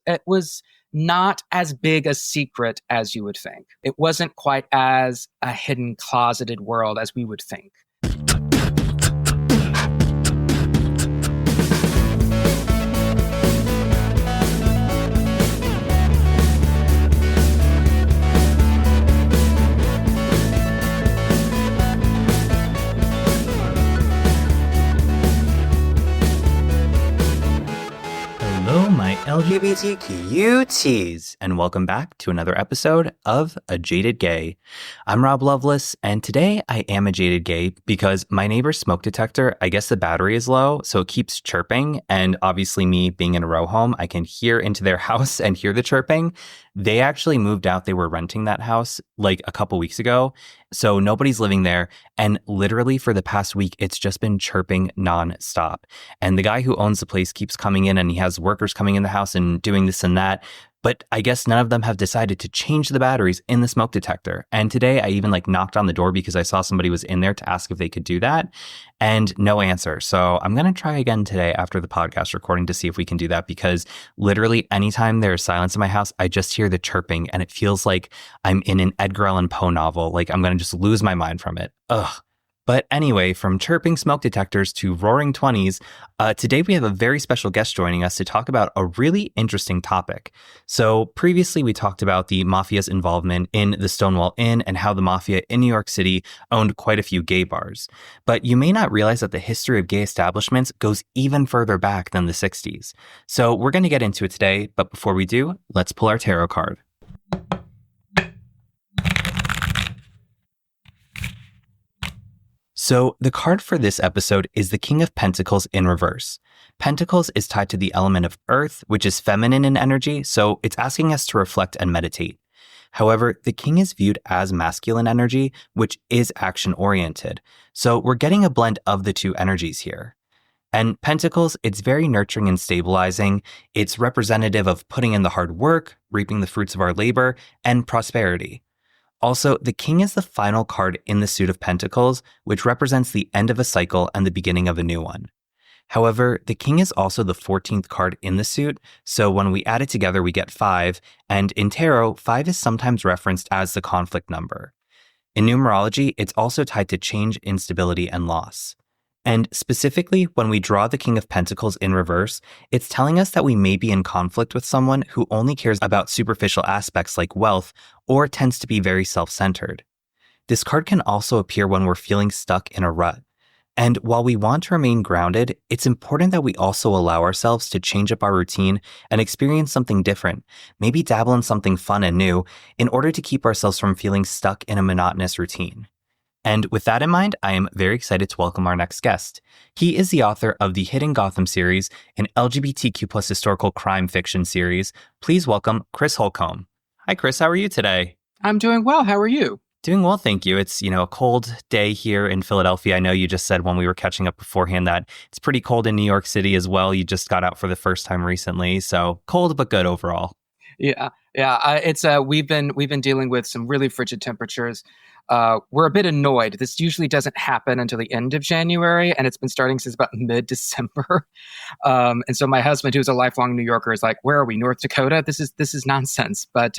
it was not as big a secret as you would think. It wasn't quite as a hidden, closeted world as we would think. Hello, my LGBTQTs, and welcome back to another episode of A Jaded Gay. I'm Rob Lovelace, and today I am a jaded gay because my neighbor's smoke detector, I guess the battery is low, so it keeps chirping, and obviously me being in a row home, I can hear into their house and hear the chirping. They actually moved out. They were renting that house like a couple weeks ago, so nobody's living there, and literally for the past week, it's just been chirping nonstop. And the guy who owns the place keeps coming in and he has workers coming in the house and doing this and that. But I guess none of them have decided to change the batteries in the smoke detector. And today I even knocked on the door because I saw somebody was in there to ask if they could do that, and no answer. So I'm going to try again today after the podcast recording to see if we can do that, because literally anytime there's silence in my house, I just hear the chirping and it feels like I'm in an Edgar Allan Poe novel. Like I'm going to just lose my mind from it. Ugh. But anyway, from chirping smoke detectors to roaring 20s, today we have a very special guest joining us to talk about a really interesting topic. So previously we talked about the mafia's involvement in the Stonewall Inn and how the mafia in New York City owned quite a few gay bars. But you may not realize that the history of gay establishments goes even further back than the 60s. So we're going to get into it today, but before we do, let's pull our tarot card. So the card for this episode is the King of Pentacles in reverse. Pentacles is tied to the element of earth, which is feminine in energy, so it's asking us to reflect and meditate. However, the King is viewed as masculine energy, which is action-oriented. So we're getting a blend of the two energies here. And Pentacles, it's very nurturing and stabilizing. It's representative of putting in the hard work, reaping the fruits of our labor, and prosperity. Also, the King is the final card in the suit of Pentacles, which represents the end of a cycle and the beginning of a new one. However, the King is also the 14th card in the suit, so when we add it together, we get 5, and in tarot, 5 is sometimes referenced as the conflict number. In numerology, it's also tied to change, instability, and loss. And specifically, when we draw the King of Pentacles in reverse, it's telling us that we may be in conflict with someone who only cares about superficial aspects like wealth or tends to be very self-centered. This card can also appear when we're feeling stuck in a rut. And while we want to remain grounded, it's important that we also allow ourselves to change up our routine and experience something different, maybe dabble in something fun and new, in order to keep ourselves from feeling stuck in a monotonous routine. And with that in mind, I am very excited to welcome our next guest. He is the author of the Hidden Gotham series, an LGBTQ plus historical crime fiction series. Please welcome Chris Holcombe. Hi, Chris. How are you today? I'm doing well. How are you? Doing well, thank you. It's, a cold day here in Philadelphia. I know you just said when we were catching up beforehand that it's pretty cold in New York City as well. You just got out for the first time recently, so cold but good overall. Yeah. It's we've been dealing with some really frigid temperatures. We're a bit annoyed. This usually doesn't happen until the end of January, and it's been starting since about mid-December. And so my husband, who's a lifelong New Yorker, is like, "Where are we? North Dakota? This is nonsense." But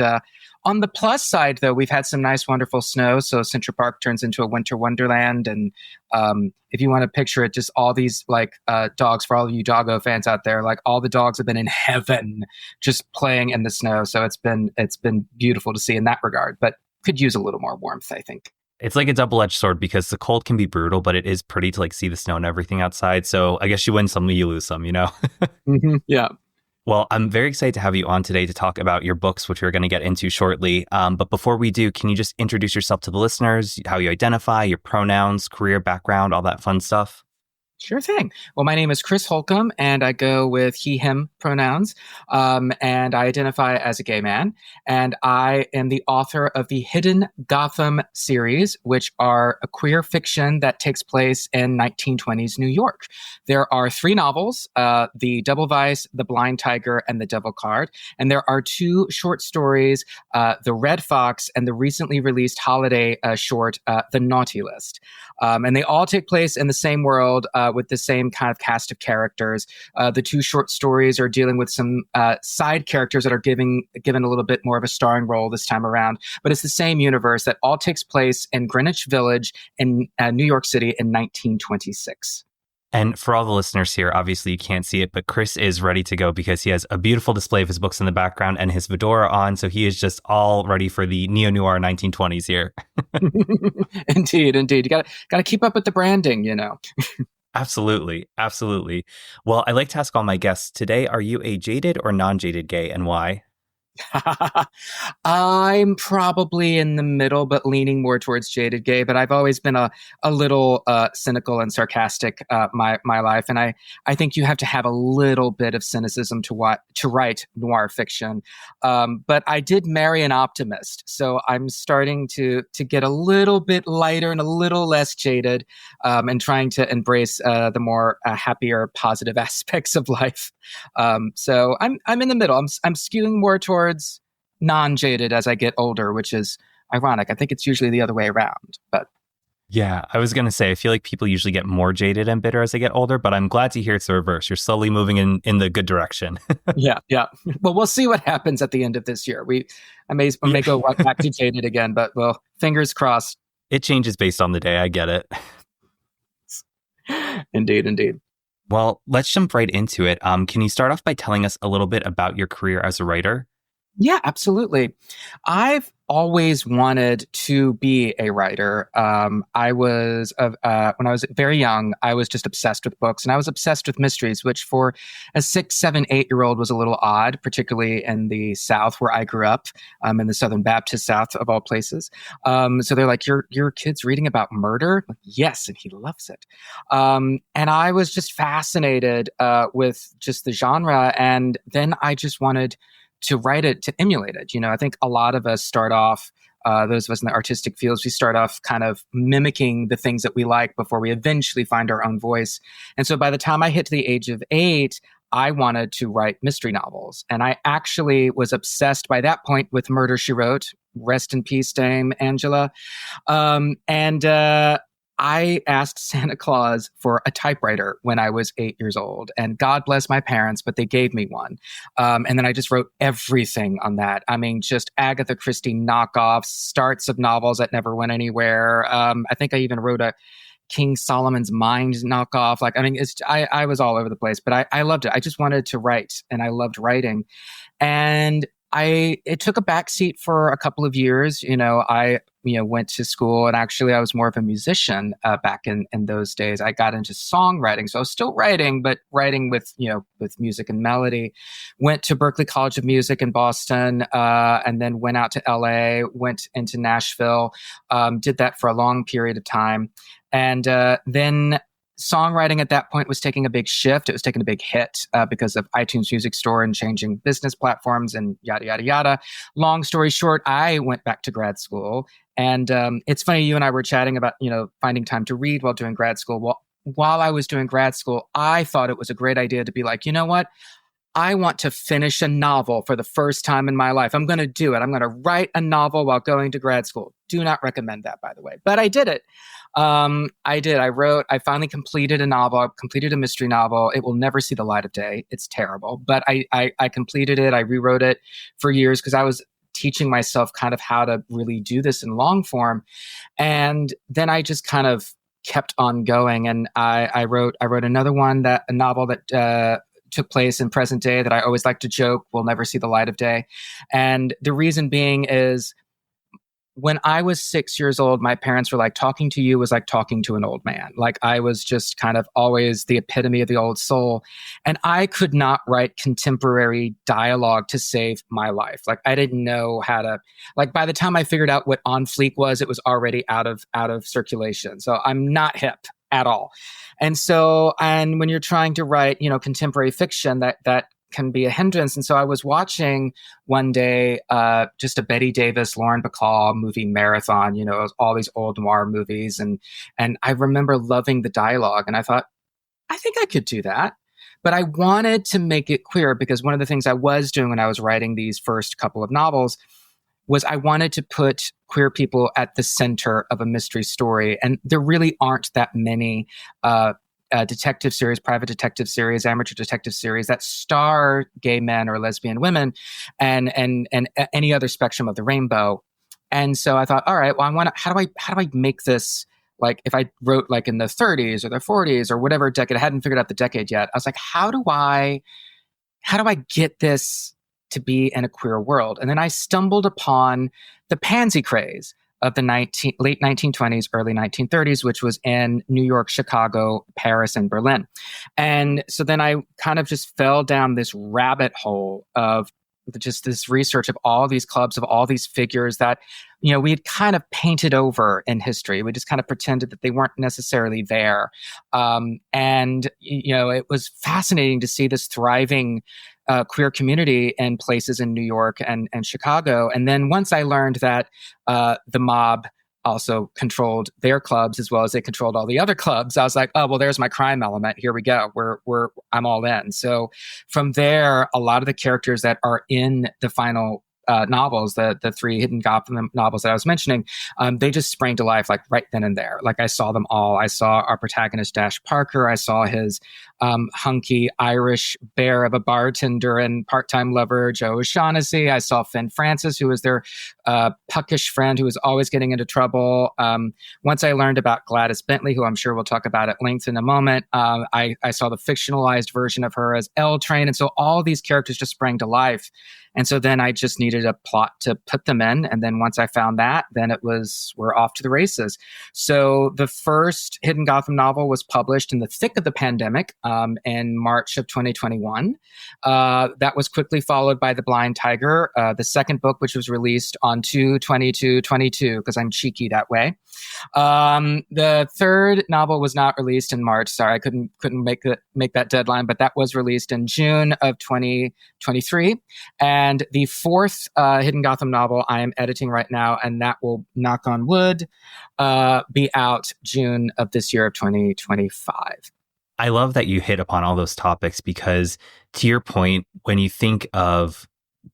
on the plus side, though, we've had some nice, wonderful snow. So Central Park turns into a winter wonderland, and if you want to picture it, just all these dogs, for all of you doggo fans out there, all the dogs have been in heaven, just playing in the snow. So it's been beautiful to see in that regard, but could use a little more warmth, I think. It's like a double-edged sword because the cold can be brutal, but it is pretty to see the snow and everything outside. So I guess you win some, you lose some, Mm-hmm. Yeah. Well, I'm very excited to have you on today to talk about your books, which we're going to get into shortly. But before we do, can you just introduce yourself to the listeners, how you identify, your pronouns, career background, all that fun stuff? Sure thing. Well, my name is Chris Holcombe, and I go with he, him pronouns, and I identify as a gay man. And I am the author of the Hidden Gotham series, which are a queer fiction that takes place in 1920s New York. There are 3 novels, The Double Vice, The Blind Tiger, and The Devil Card. And there are 2 short stories, The Red Fox and the recently released holiday short, The Naughty List. And they all take place in the same world, with the same kind of cast of characters. The two short stories are dealing with some side characters that are given a little bit more of a starring role this time around. But it's the same universe that all takes place in Greenwich Village in New York City in 1926. And for all the listeners here, obviously you can't see it, but Chris is ready to go because he has a beautiful display of his books in the background and his fedora on. So he is just all ready for the neo-noir 1920s here. Indeed. You got to keep up with the branding, you know. Absolutely. Well, I like to ask all my guests today, are you a jaded or non-jaded gay, and why? I'm probably in the middle, but leaning more towards jaded gay. But I've always been a little cynical and sarcastic my life, and I think you have to have a little bit of cynicism to write noir fiction. But I did marry an optimist, so I'm starting to get a little bit lighter and a little less jaded, and trying to embrace the more happier, positive aspects of life. So I'm in the middle. I'm skewing more towards non-jaded as I get older, which is ironic. I think it's usually the other way around. But yeah, I was going to say, I feel like people usually get more jaded and bitter as they get older, but I'm glad to hear it's the reverse. You're slowly moving in the good direction. Yeah. Well, we'll see what happens at the end of this year. I may go back to jaded again, but well, fingers crossed. It changes based on the day. I get it. Indeed. Well, let's jump right into it. Can you start off by telling us a little bit about your career as a writer? Yeah, absolutely. I've always wanted to be a writer. I was when I was very young, I was just obsessed with books, and I was obsessed with mysteries, which for a 6, 7, 8-year-old was a little odd, particularly in the South where I grew up, in the Southern Baptist South of all places. So they're like, your kid's reading about murder? Like, yes, and he loves it. And I was just fascinated with just the genre, and then I just wanted to write it, to emulate it. You know, I think a lot of us start off, those of us in the artistic fields, we start off kind of mimicking the things that we like before we eventually find our own voice. And so by the time I hit to the age of 8, I wanted to write mystery novels. And I actually was obsessed by that point with Murder, She Wrote. Rest in peace, Dame Angela. I asked Santa Claus for a typewriter when I was 8 years old, and God bless my parents, but they gave me one. And then I just wrote everything on that. I mean, just Agatha Christie knockoffs, starts of novels that never went anywhere. I think I even wrote a King Solomon's Mind knockoff. Like, I mean, I was all over the place, but I loved it. I just wanted to write, and I loved writing. And it took a backseat for a couple of years. I went to school, and actually I was more of a musician back in those days. I got into songwriting, so I was still writing, but writing with music and melody. Went to Berklee College of Music in Boston, and then went out to LA, went into Nashville, did that for a long period of time. And then songwriting at that point was taking a big shift. It was taking a big hit because of iTunes Music Store and changing business platforms and yada, yada, yada. Long story short, I went back to grad school. And it's funny, you and I were chatting about, finding time to read while doing grad school. Well, while I was doing grad school, I thought it was a great idea to be like, you know what? I want to finish a novel for the first time in my life. I'm going to do it. I'm going to write a novel while going to grad school. Do not recommend that, by the way. But I did it. I did. I finally completed a novel. I completed a mystery novel. It will never see the light of day. It's terrible. But I completed it. I rewrote it for years because I was teaching myself kind of how to really do this in long form. And then I just kind of kept on going. And I wrote another one, a novel that took place in present day that I always like to joke will never see the light of day. And the reason being is, when I was 6 years old, my parents were like, talking to you was like talking to an old man. Like, I was just kind of always the epitome of the old soul. And I could not write contemporary dialogue to save my life. Like, I didn't know how to, like, by the time I figured out what on fleek was, it was already out of circulation. So I'm not hip at all. And when you're trying to write, contemporary fiction, that can be a hindrance. And so I was watching one day just a Betty Davis, Lauren Bacall movie marathon, all these old noir movies. And I remember loving the dialogue. And I thought, I think I could do that. But I wanted to make it queer, because one of the things I was doing when I was writing these first couple of novels was I wanted to put queer people at the center of a mystery story. And there really aren't that many detective series, private detective series, amateur detective series that star gay men or lesbian women, and any other spectrum of the rainbow. And so I thought, all right, well, how do I make this, like, if I wrote like in the 30s or the 40s or whatever decade, I hadn't figured out the decade yet. I was like, how do I get this to be in a queer world? And then I stumbled upon the pansy craze of the late 1920s, early 1930s, which was in New York, Chicago, Paris, and Berlin. And so then I kind of just fell down this rabbit hole of just this research of all these clubs, of all these figures that, we had kind of painted over in history. We just kind of pretended that they weren't necessarily there. And it was fascinating to see this thriving queer community in places in New York and Chicago. And then once I learned that the mob also controlled their clubs as well as they controlled all the other clubs, I was like, oh, well, there's my crime element. Here we go. I'm all in. So from there, a lot of the characters that are in the final novels, the three Hidden Gotham novels that I was mentioning, they just sprang to life like right then and there. Like I saw them all. I saw our protagonist Dash Parker. I saw his hunky Irish bear of a bartender and part-time lover Joe O'Shaughnessy. I saw Finn Francis, who was their puckish friend who was always getting into trouble. Once I learned about Gladys Bentley, who I'm sure we'll talk about at length in a moment, I saw the fictionalized version of her as L Train. And so all these characters just sprang to life. And so then I just needed a plot to put them in. And then once I found that, then we're off to the races. So the first Hidden Gotham novel was published in the thick of the pandemic in March of 2021. That was quickly followed by The Blind Tiger, the second book, which was released on 2/22/22, because I'm cheeky that way. The third novel was not released in March. Sorry, I couldn't make that deadline, but that was released in June of 2023. And the fourth Hidden Gotham novel I am editing right now, and that will, knock on wood, be out June of this year of 2025. I love that you hit upon all those topics because, to your point, when you think of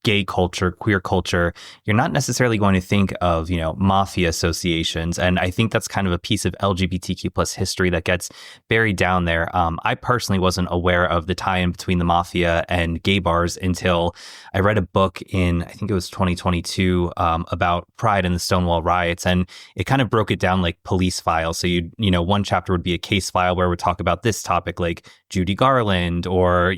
gay culture, queer culture, you're not necessarily going to think of, mafia associations. And I think that's kind of a piece of LGBTQ plus history that gets buried down there. I personally wasn't aware of the tie-in between the mafia and gay bars until I read a book in, I think it was 2022, about Pride and the Stonewall riots. And it kind of broke it down like police files. So one chapter would be a case file where we talk about this topic, like Judy Garland, or,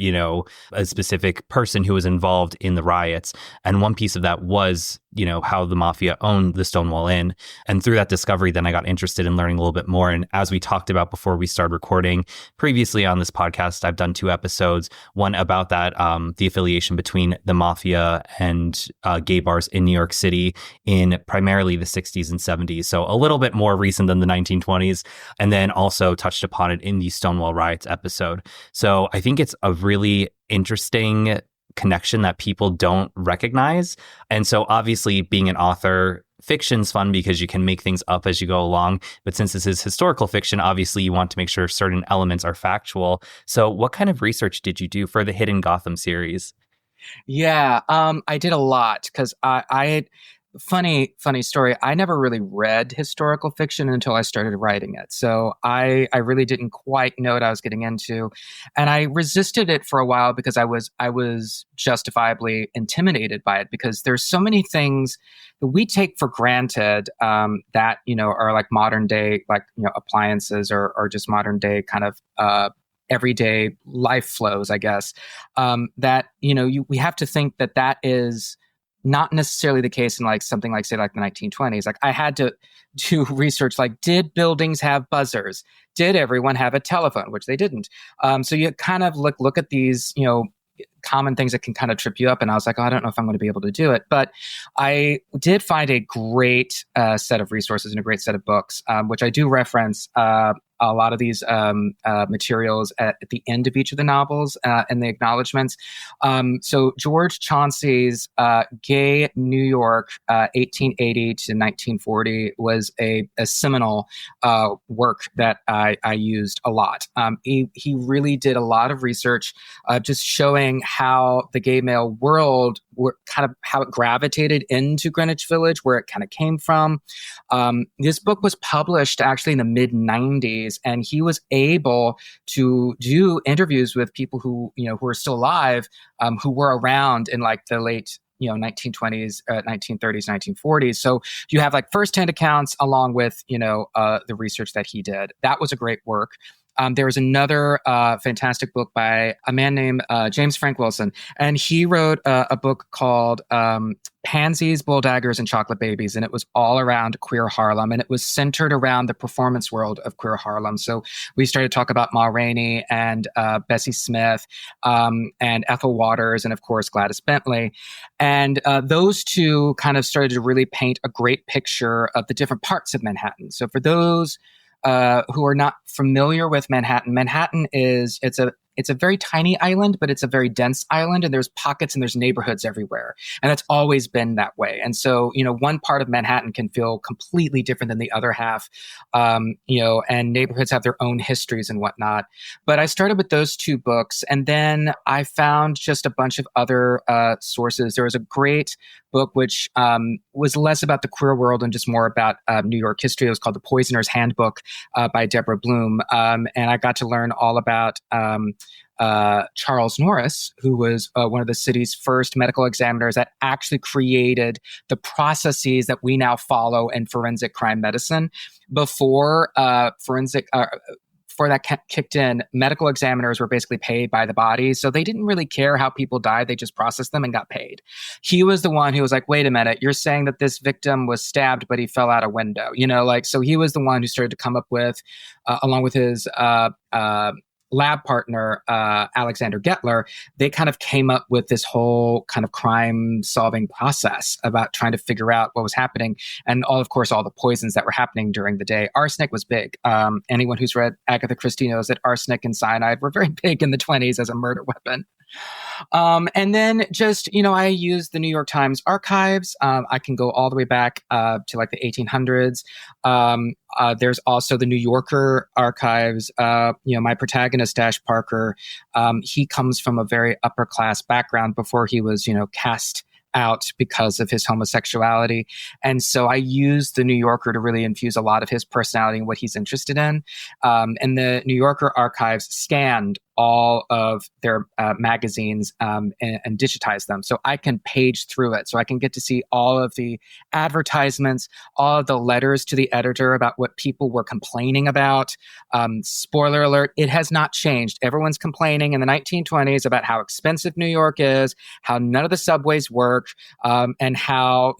a specific person who was involved in the riots. And one piece of that was, how the mafia owned the Stonewall Inn. And through that discovery, then I got interested in learning a little bit more. And as we talked about before we started recording previously on this podcast, I've done 2 episodes, one about that, the affiliation between the mafia and gay bars in New York City in primarily the 60s and 70s. So a little bit more recent than the 1920s. And then also touched upon it in the Stonewall riots episode. So I think it's a really interesting connection that people don't recognize. And so obviously being an author, fiction's fun because you can make things up as you go along. But since this is historical fiction, obviously you want to make sure certain elements are factual. So what kind of research did you do for the Hidden Gotham series? Yeah, I did a lot because I funny story. I never really read historical fiction until I started writing it. So I really didn't quite know what I was getting into. And I resisted it for a while because I was justifiably intimidated by it, because there's so many things that we take for granted that, are like modern day, like, appliances or just modern day kind of everyday life flows, I guess, that, we have to think that is not necessarily the case in like something like, say, like the 1920s. Like I had to do research, like, did buildings have buzzers? Did everyone have a telephone? Which they didn't. So you kind of look at these, common things that can kind of trip you up. And I was like, oh, I don't know if I'm going to be able to do it. But I did find a great set of resources and a great set of books, which I do reference a lot of these materials at the end of each of the novels and the acknowledgments. So George Chauncey's Gay New York, 1880 to 1940 was a seminal work that I used a lot. He really did a lot of research just showing how the gay male world kind of how it gravitated into Greenwich Village, where it kind of came from. This book was published actually in the mid 90s, and he was able to do interviews with people who are still alive, who were around in like the late 1920s, 1930s, 1940s. So you have like firsthand accounts along with, the research that he did. That was a great work. There was another fantastic book by a man named James Frank Wilson, and he wrote a book called Pansies, Bull Daggers, and Chocolate Babies, and it was all around queer Harlem, and it was centered around the performance world of queer Harlem. So we started to talk about Ma Rainey and Bessie Smith and Ethel Waters, and of course Gladys Bentley, and those two kind of started to really paint a great picture of the different parts of Manhattan. So for those who are not familiar with Manhattan, Manhattan it's a very tiny island, but it's a very dense island, and there's pockets and there's neighborhoods everywhere. And it's always been that way. And so, one part of Manhattan can feel completely different than the other half, and neighborhoods have their own histories and whatnot. But I started with those two books, and then I found just a bunch of other sources. There was a great book which was less about the queer world and just more about New York history. It was called The Poisoner's Handbook by Deborah Bloom. And I got to learn all about Charles Norris, who was one of the city's first medical examiners that actually created the processes that we now follow in forensic crime medicine. Before that kicked in, medical examiners were basically paid by the body. So they didn't really care how people died. They just processed them and got paid. He was the one who was like, wait a minute, you're saying that this victim was stabbed, but he fell out a window. So he was the one who started to come up with, along with his lab partner, Alexander Gettler, they kind of came up with this whole kind of crime solving process about trying to figure out what was happening. And of course, all the poisons that were happening during the day. Arsenic was big. Anyone who's read Agatha Christie knows that arsenic and cyanide were very big in the 1920s as a murder weapon. And then just, I use the New York Times archives. I can go all the way back to like the 1800s. There's also the New Yorker archives. My protagonist, Dash Parker, he comes from a very upper class background before he was, cast out because of his homosexuality. And so I used the New Yorker to really infuse a lot of his personality and what he's interested in. And the New Yorker archives scanned all of their magazines and digitize them. So I can page through it. So I can get to see all of the advertisements, all of the letters to the editor about what people were complaining about. Spoiler alert, it has not changed. Everyone's complaining in the 1920s about how expensive New York is, how none of the subways work, and how,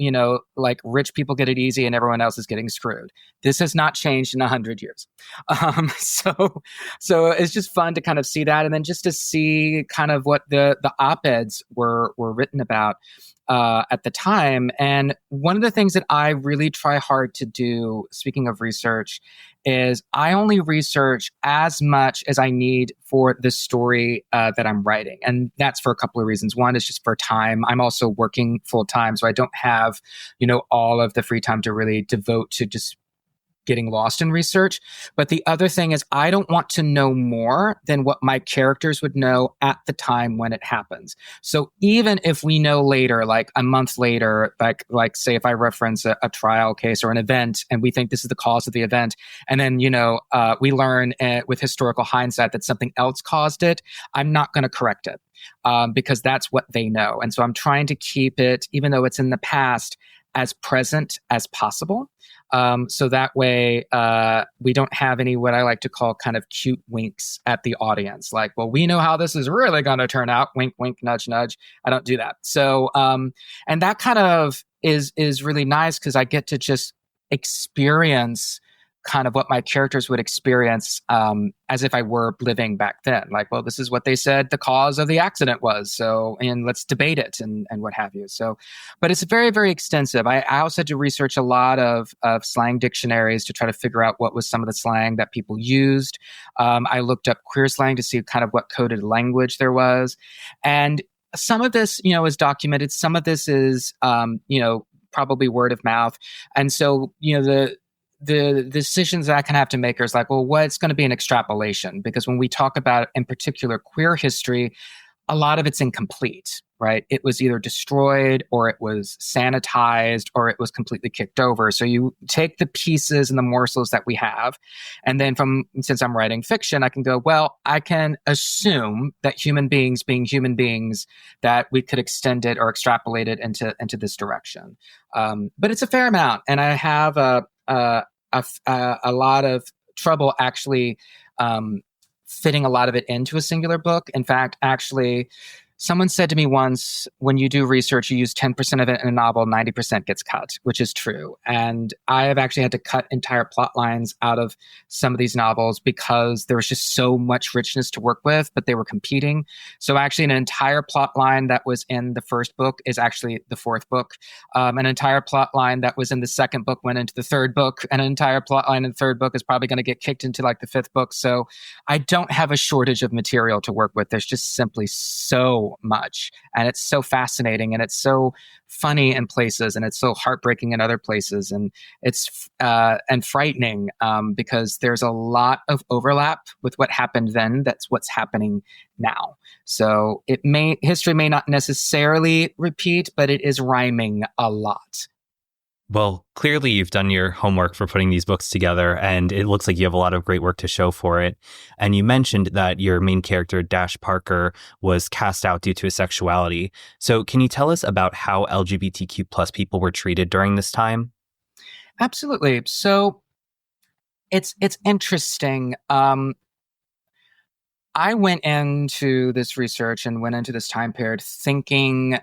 rich people get it easy and everyone else is getting screwed. This has not changed in 100 years. So it's just fun to kind of see that, and then just to see kind of what the op-eds were written about at the time. And one of the things that I really try hard to do, speaking of research, is I only research as much as I need for the story that I'm writing. And that's for a couple of reasons. One is just for time. I'm also working full time, so I don't have, all of the free time to really devote to just getting lost in research. But the other thing is I don't want to know more than what my characters would know at the time when it happens. So even if we know later, like a month later, like say if I reference a trial case or an event and we think this is the cause of the event, and then, we learn with historical hindsight that something else caused it, I'm not going to correct it because that's what they know. And so I'm trying to keep it, even though it's in the past, as present as possible. So that way we don't have any what I like to call kind of cute winks at the audience. Like, well, we know how this is really going to turn out. Wink, wink, nudge, nudge. I don't do that. So, and that kind of is really nice because I get to just experience kind of what my characters would experience as if I were living back then. Like, well, this is what they said the cause of the accident was. So, and let's debate it and what have you. So, but it's very, very extensive. I also had to research a lot of slang dictionaries to try to figure out what was some of the slang that people used. I looked up queer slang to see kind of what coded language there was. And some of this, is documented. Some of this is, probably word of mouth. And so, the decisions that I kind of have to make is like, well, what's going to be an extrapolation? Because when we talk about, in particular, queer history, a lot of it's incomplete. right? It was either destroyed or it was sanitized or it was completely kicked over. So you take the pieces and the morsels that we have. And then since I'm writing fiction, I can go, well, I can assume that human beings being human beings, that we could extend it or extrapolate it into this direction. But it's a fair amount. And I have a lot of trouble actually fitting a lot of it into a singular book. In fact, actually, someone said to me once, when you do research, you use 10% of it in a novel, 90% gets cut, which is true. And I have actually had to cut entire plot lines out of some of these novels because there was just so much richness to work with, but they were competing. So actually an entire plot line that was in the first book is actually the fourth book. An entire plot line that was in the second book went into the third book. And an entire plot line in the third book is probably going to get kicked into like the fifth book. So I don't have a shortage of material to work with. There's just simply so much, and it's so fascinating, and it's so funny in places, and it's so heartbreaking in other places, and it's and frightening because there's a lot of overlap with what happened then. That's what's happening now. So history may not necessarily repeat, but it is rhyming a lot. Well, clearly you've done your homework for putting these books together, and it looks like you have a lot of great work to show for it. And you mentioned that your main character, Dash Parker, was cast out due to his sexuality. So can you tell us about how LGBTQ plus people were treated during this time? Absolutely. So it's interesting. I went into this research and went into this time period thinking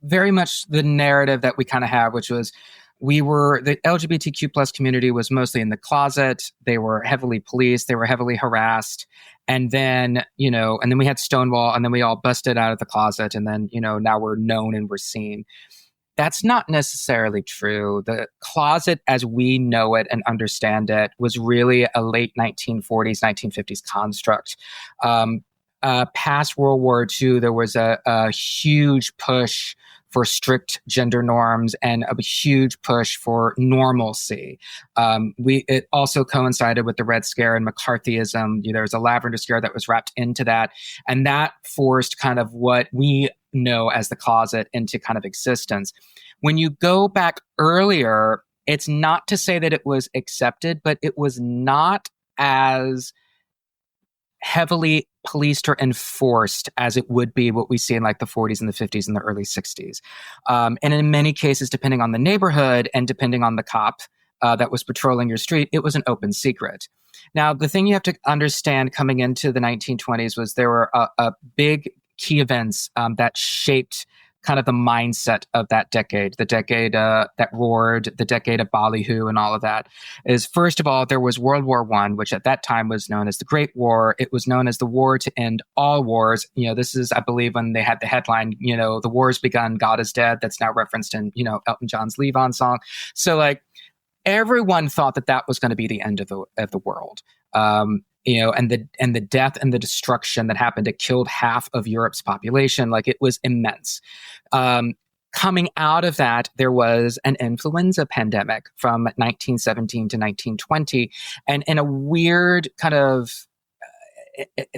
very much the narrative that we kind of have, which was the LGBTQ plus community was mostly in the closet. They were heavily policed. They were heavily harassed. And then, and then we had Stonewall, and then we all busted out of the closet. And then, now we're known and we're seen. That's not necessarily true. The closet as we know it and understand it was really a late 1940s, 1950s construct. Past World War II, there was a huge push for strict gender norms and a huge push for normalcy. It also coincided with the Red Scare and McCarthyism. There was a lavender scare that was wrapped into that, and that forced kind of what we know as the closet into kind of existence. When you go back earlier, it's not to say that it was accepted, but it was not as heavily policed or enforced as it would be what we see in like the 40s and the 50s and the early 60s. And in many cases, depending on the neighborhood and depending on the cop that was patrolling your street, it was an open secret. Now, the thing you have to understand coming into the 1920s was there were a big key events that shaped kind of the mindset of that decade, the decade that roared, the decade of ballyhoo and all of that, is first of all, there was World War I, which at that time was known as the Great War. It was known as the war to end all wars. This is, I believe, when they had the headline, the war's begun, God is dead. That's now referenced in, Elton John's Leave On song. So like everyone thought that was going to be the end of the world. And the death and the destruction that happened, it killed half of Europe's population. Like it was immense. Coming out of that, there was an influenza pandemic from 1917 to 1920. And in a weird kind of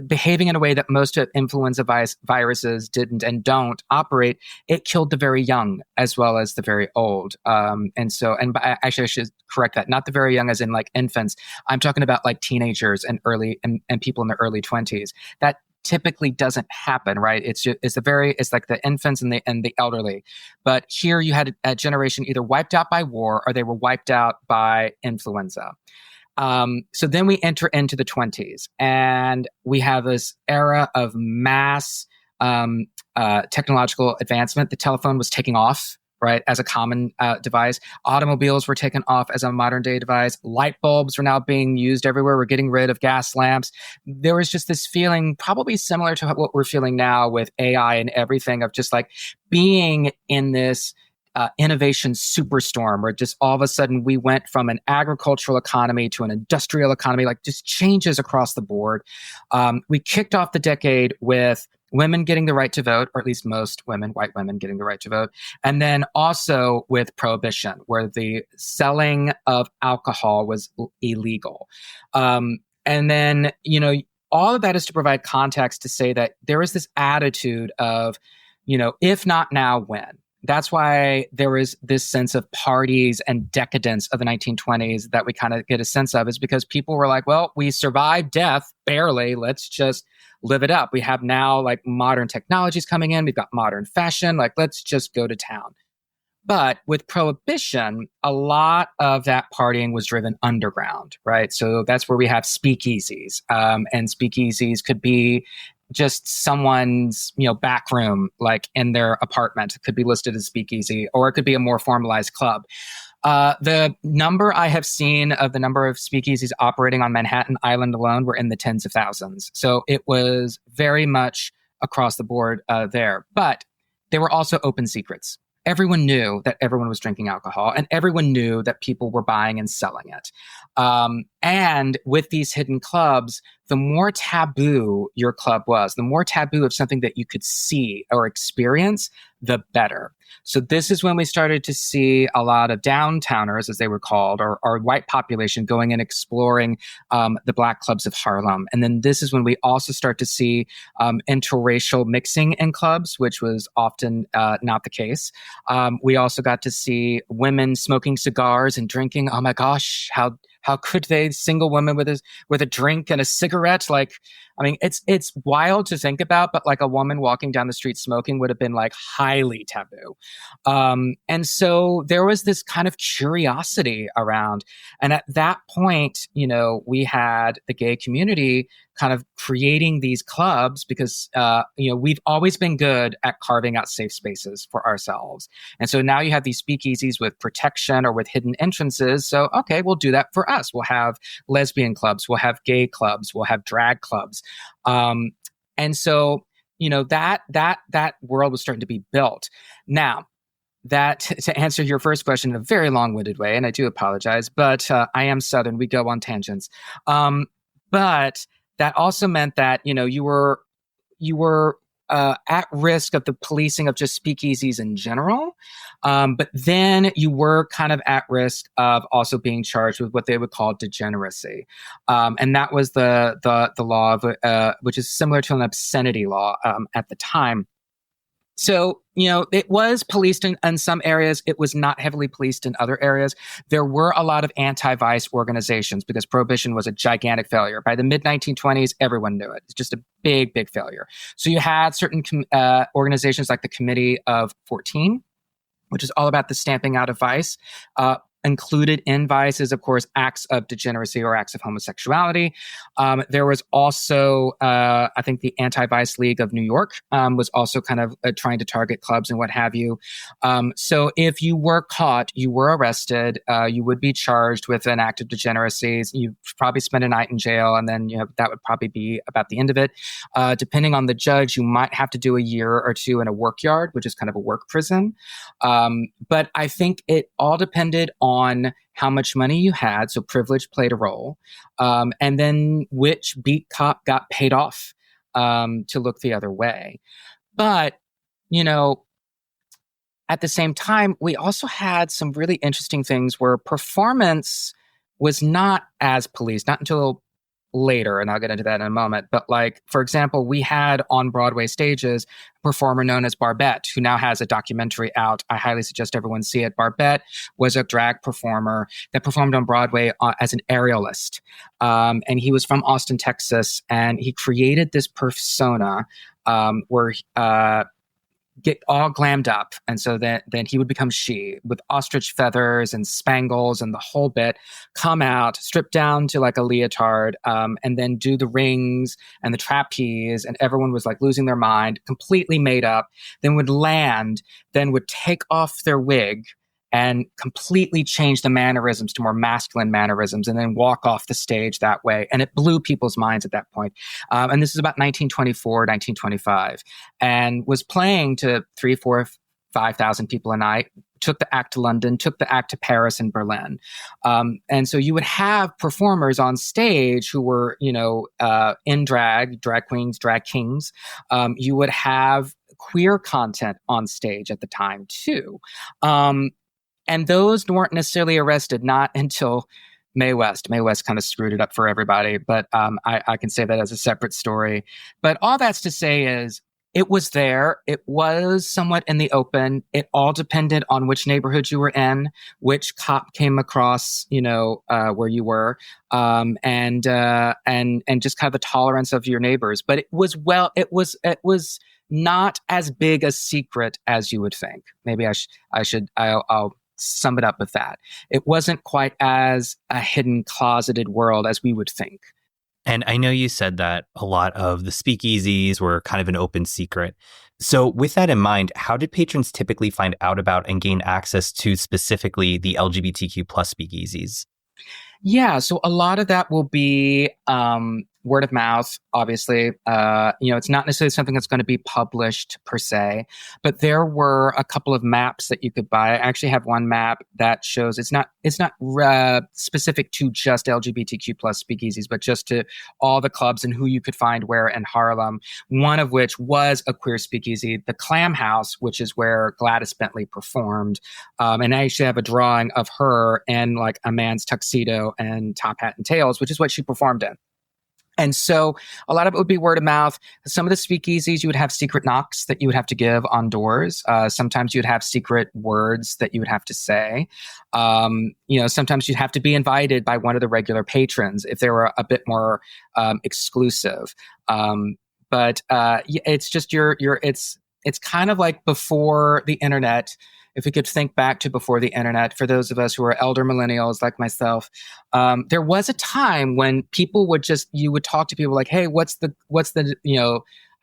behaving in a way that most influenza viruses didn't and don't operate, it killed the very young as well as the very old. Actually, I should correct that. Not the very young as in like infants. I'm talking about like teenagers and people in their early 20s. That typically doesn't happen, right? It's like the infants and the elderly. But here you had a generation either wiped out by war or they were wiped out by influenza. So then we enter into the 20s, and we have this era of mass technological advancement. The telephone was taking off, right, as a common device. Automobiles were taken off as a modern day device. Light bulbs were now being used everywhere. We're getting rid of gas lamps. There was just this feeling, probably similar to what we're feeling now with AI and everything, of just like being in this innovation superstorm where just all of a sudden we went from an agricultural economy to an industrial economy, like just changes across the board. We kicked off the decade with women getting the right to vote, or at least most women, white women, getting the right to vote. And then also with Prohibition, where the selling of alcohol was illegal. And then, all of that is to provide context to say that there is this attitude of if not now, when? That's why there is this sense of parties and decadence of the 1920s that we kind of get a sense of, is because people were like, well, we survived death barely. Let's just live it up. We have now like modern technologies coming in. We've got modern fashion. Like, let's just go to town. But with Prohibition, a lot of that partying was driven underground, right? So that's where we have speakeasies. And speakeasies could be just someone's, back room, like in their apartment. It could be listed as speakeasy, or it could be a more formalized club. The number I have seen of the number of speakeasies operating on Manhattan Island alone were in the tens of thousands. So it was very much across the board there. But there were also open secrets. Everyone knew that everyone was drinking alcohol, and everyone knew that people were buying and selling it. And with these hidden clubs, the more taboo your club was, the more taboo of something that you could see or experience, the better. So this is when we started to see a lot of downtowners, as they were called, or white population going and exploring the Black clubs of Harlem. And then this is when we also start to see interracial mixing in clubs, which was often not the case. We also got to see women smoking cigars and drinking. Oh my gosh, how could they? Single women with a drink and a cigarette? Like, I mean, it's wild to think about, but like a woman walking down the street smoking would have been like highly taboo. And so there was this kind of curiosity around. And at that point, we had the gay community kind of creating these clubs because, we've always been good at carving out safe spaces for ourselves. And so now you have these speakeasies with protection or with hidden entrances. So, okay, we'll do that for us. We'll have lesbian clubs, we'll have gay clubs, we'll have drag clubs. And so, that world was starting to be built. Now, that to answer your first question in a very long-winded way, and I do apologize, but I am Southern. We go on tangents. But that also meant that you were at risk of the policing of just speakeasies in general, but then you were kind of at risk of also being charged with what they would call degeneracy, and that was the law of which is similar to an obscenity law at the time. So, it was policed in some areas. It was not heavily policed in other areas. There were a lot of anti-vice organizations because Prohibition was a gigantic failure. By the mid-1920s, everyone knew it. It's just a big, big failure. So you had certain organizations like the Committee of 14, which is all about the stamping out of vice. Included in vice is, of course, acts of degeneracy or acts of homosexuality. There was also, I think, the Anti-Vice League of New York was also kind of trying to target clubs and what have you. So if you were caught, you were arrested, you would be charged with an act of degeneracy. You'd probably spend a night in jail, and then that would probably be about the end of it. Depending on the judge, you might have to do a year or two in a work yard, which is kind of a work prison. But I think it all depended on how much money you had, so privilege played a role, and then which beat cop got paid off to look the other way. But, at the same time, we also had some really interesting things where performance was not as policed, not until later, and I'll get into that in a moment. But like, for example, we had on Broadway stages a performer known as Barbette, who now has a documentary out. I highly suggest everyone see it. Barbette was a drag performer that performed on Broadway as an aerialist. And he was from Austin, Texas, and he created this persona where get all glammed up. And so then he would become she with ostrich feathers and spangles and the whole bit, come out, strip down to like a leotard, and then do the rings and the trapeze. And everyone was like losing their mind, completely made up, then would land, then would take off their wig and completely change the mannerisms to more masculine mannerisms and then walk off the stage that way. And it blew people's minds at that point. And this is about 1924, 1925, and was playing to 3,000, 4,000, 5,000 people a night, took the act to London, took the act to Paris and Berlin. And so you would have performers on stage who were, in drag queens, drag kings. You would have queer content on stage at the time too. And those weren't necessarily arrested, not until Mae West. Mae West kind of screwed it up for everybody, but I can say that as a separate story. But all that's to say is, It was there. It was somewhat in the open. It all depended on which neighborhood you were in, which cop came across, where you were, and just kind of the tolerance of your neighbors. But it was not as big a secret as you would think. Maybe I'll sum it up with that. It wasn't quite as a hidden, closeted world as we would think. And I know you said that a lot of the speakeasies were kind of an open secret. So with that in mind, how did patrons typically find out about and gain access to specifically the LGBTQ plus speakeasies? Yeah, so a lot of that will be word of mouth, obviously. It's not necessarily something that's going to be published per se, but there were a couple of maps that you could buy. I actually have one map that shows it's not specific to just LGBTQ plus speakeasies, but just to all the clubs and who you could find where in Harlem. One of which was a queer speakeasy, the Clam House, which is where Gladys Bentley performed. And I actually have a drawing of her in like a man's tuxedo and top hat and tails, which is what she performed in. And so a lot of it would be word of mouth. Some of the speakeasies, you would have secret knocks that you would have to give on doors. Sometimes you'd have secret words that you would have to say. Sometimes you'd have to be invited by one of the regular patrons if they were a bit more exclusive. But it's just it's kind of like before the internet. If we could think back to before the internet, for those of us who are elder millennials like myself, there was a time when you would talk to people like, "Hey, what's the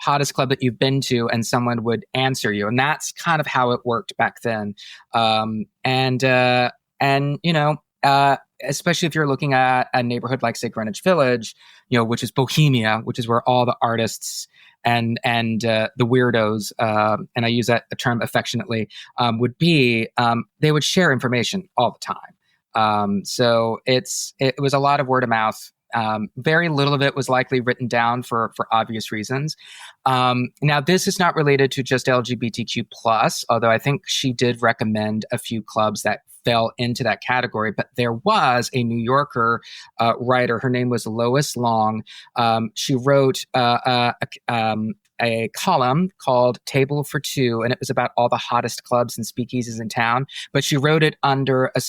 hottest club that you've been to?" And someone would answer you, and that's kind of how it worked back then. Especially if you're looking at a neighborhood like, say, Greenwich Village, which is Bohemia, which is where all the artists and the weirdos, and I use that term affectionately, would be, they would share information all the time. So it was a lot of word of mouth. Very little of it was likely written down for obvious reasons. Now, this is not related to just LGBTQ plus, although I think she did recommend a few clubs that fell into that category. But there was a New Yorker writer. Her name was Lois Long. She wrote a column called Table for Two, and it was about all the hottest clubs and speakeasies in town. But she wrote it under a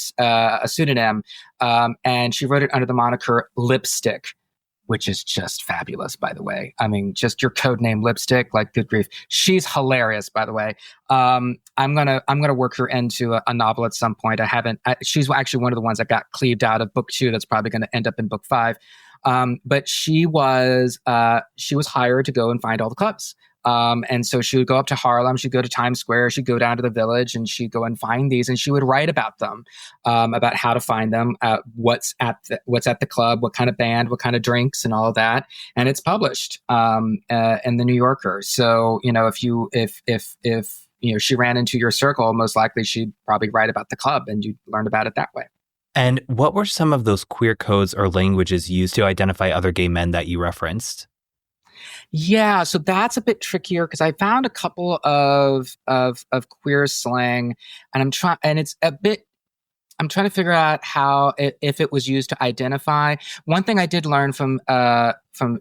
pseudonym, and she wrote it under the moniker Lipstick, which is just fabulous, by the way. I mean, just your code name Lipstick, like, good grief. She's hilarious, by the way. I'm gonna work her into a novel at some point. She's actually one of the ones that got cleaved out of book 2. That's probably going to end up in book 5. But she was hired to go and find all the clubs. And so she would go up to Harlem, she'd go to Times Square, she'd go down to the Village, and she'd go and find these, and she would write about them, about how to find them, what's at the club, what kind of band, what kind of drinks, and all of that. And it's published in the New Yorker. So if she ran into your circle, most likely she'd probably write about the club, and you'd learn about it that way. And what were some of those queer codes or languages used to identify other gay men that you referenced? Yeah, so that's a bit trickier because I found a couple of queer slang, and I'm trying to figure out if it was used to identify. One thing I did learn from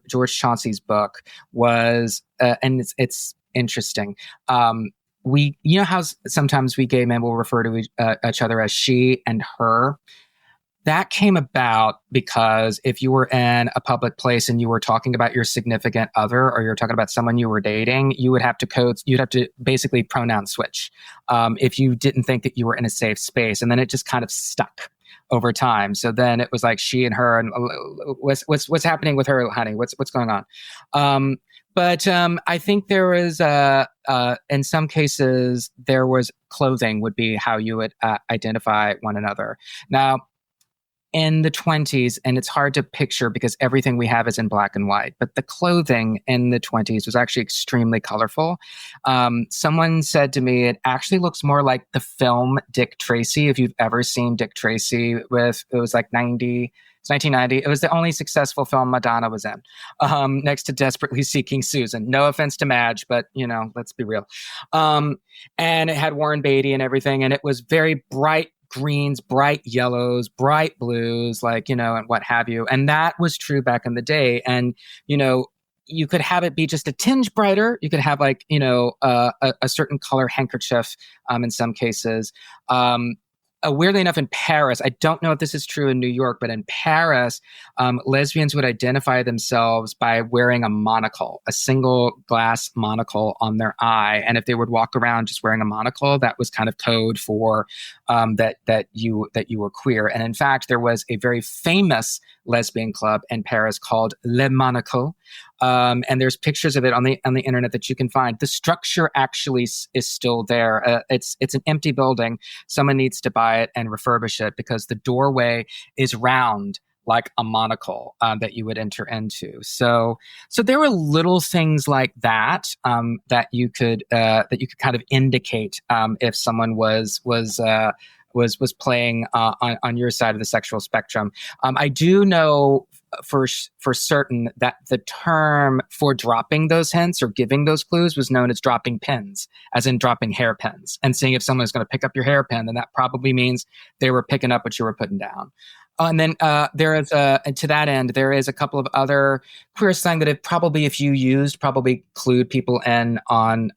George Chauncey's book was, and it's interesting. How sometimes we gay men will refer to each other as she and her. That came about because if you were in a public place and you were talking about your significant other, or you're talking about someone you were dating, you'd have to basically pronoun switch if you didn't think that you were in a safe space. And then it just kind of stuck over time. So then it was like she and her, and what's happening with her, honey? What's going on? But I think there was, in some cases, there was clothing would be how you would identify one another. Now, in the 20s, and it's hard to picture because everything we have is in black and white, but the clothing in the 20s was actually extremely colorful. Someone said to me, it actually looks more like the film Dick Tracy. If you've ever seen Dick Tracy, it was like 1990. It was the only successful film Madonna was in, next to Desperately Seeking Susan. No offense to Madge, but, let's be real. And it had Warren Beatty and everything, and it was very bright greens, bright yellows, bright blues, and what have you. And that was true back in the day. And, you could have it be just a tinge brighter. You could have like, a certain color handkerchief in some cases. Weirdly enough, in Paris, I don't know if this is true in New York, but in Paris, lesbians would identify themselves by wearing a monocle, a single glass monocle on their eye. And if they would walk around just wearing a monocle, that was kind of code for that you were queer. And in fact, there was a very famous lesbian club in Paris called Le Monocle. And there's pictures of it on the internet that you can find. The structure actually is still there. It's an empty building. Someone needs to buy it and refurbish it because the doorway is round like a monocle that you would enter into. So there were little things like that that you could kind of indicate if someone was playing on your side of the sexual spectrum. I do know for certain that the term for dropping those hints or giving those clues was known as dropping pins, as in dropping hairpins, and seeing if someone was going to pick up your hairpin, then that probably means they were picking up what you were putting down. And then there is to that end, there is a couple of other queer slang that if you used, probably clued people in on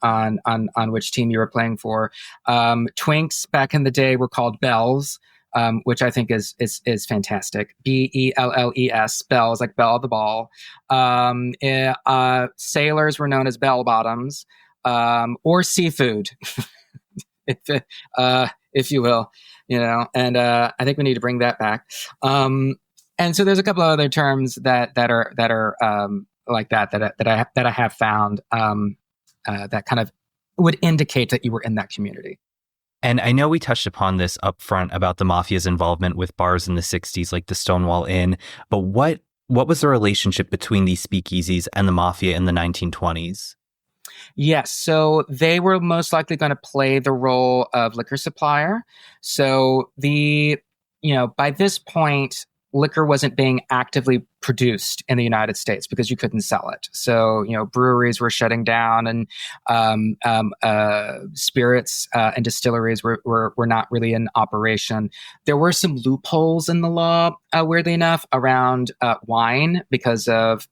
which team you were playing for. Twinks back in the day were called bells, which I think is fantastic. Bells, bells, like bell the ball. Sailors were known as bell bottoms, or seafood, if you will. And I think we need to bring that back. And so there's a couple of other terms that are like that I have found that kind of would indicate that you were in that community. And I know we touched upon this up front about the mafia's involvement with bars in the 60s, like the Stonewall Inn. But what was the relationship between these speakeasies and the mafia in the 1920s? Yes. So they were most likely going to play the role of liquor supplier. So by this point, liquor wasn't being actively produced in the United States because you couldn't sell it. So, breweries were shutting down, and spirits and distilleries were not really in operation. There were some loopholes in the law, weirdly enough, around wine because of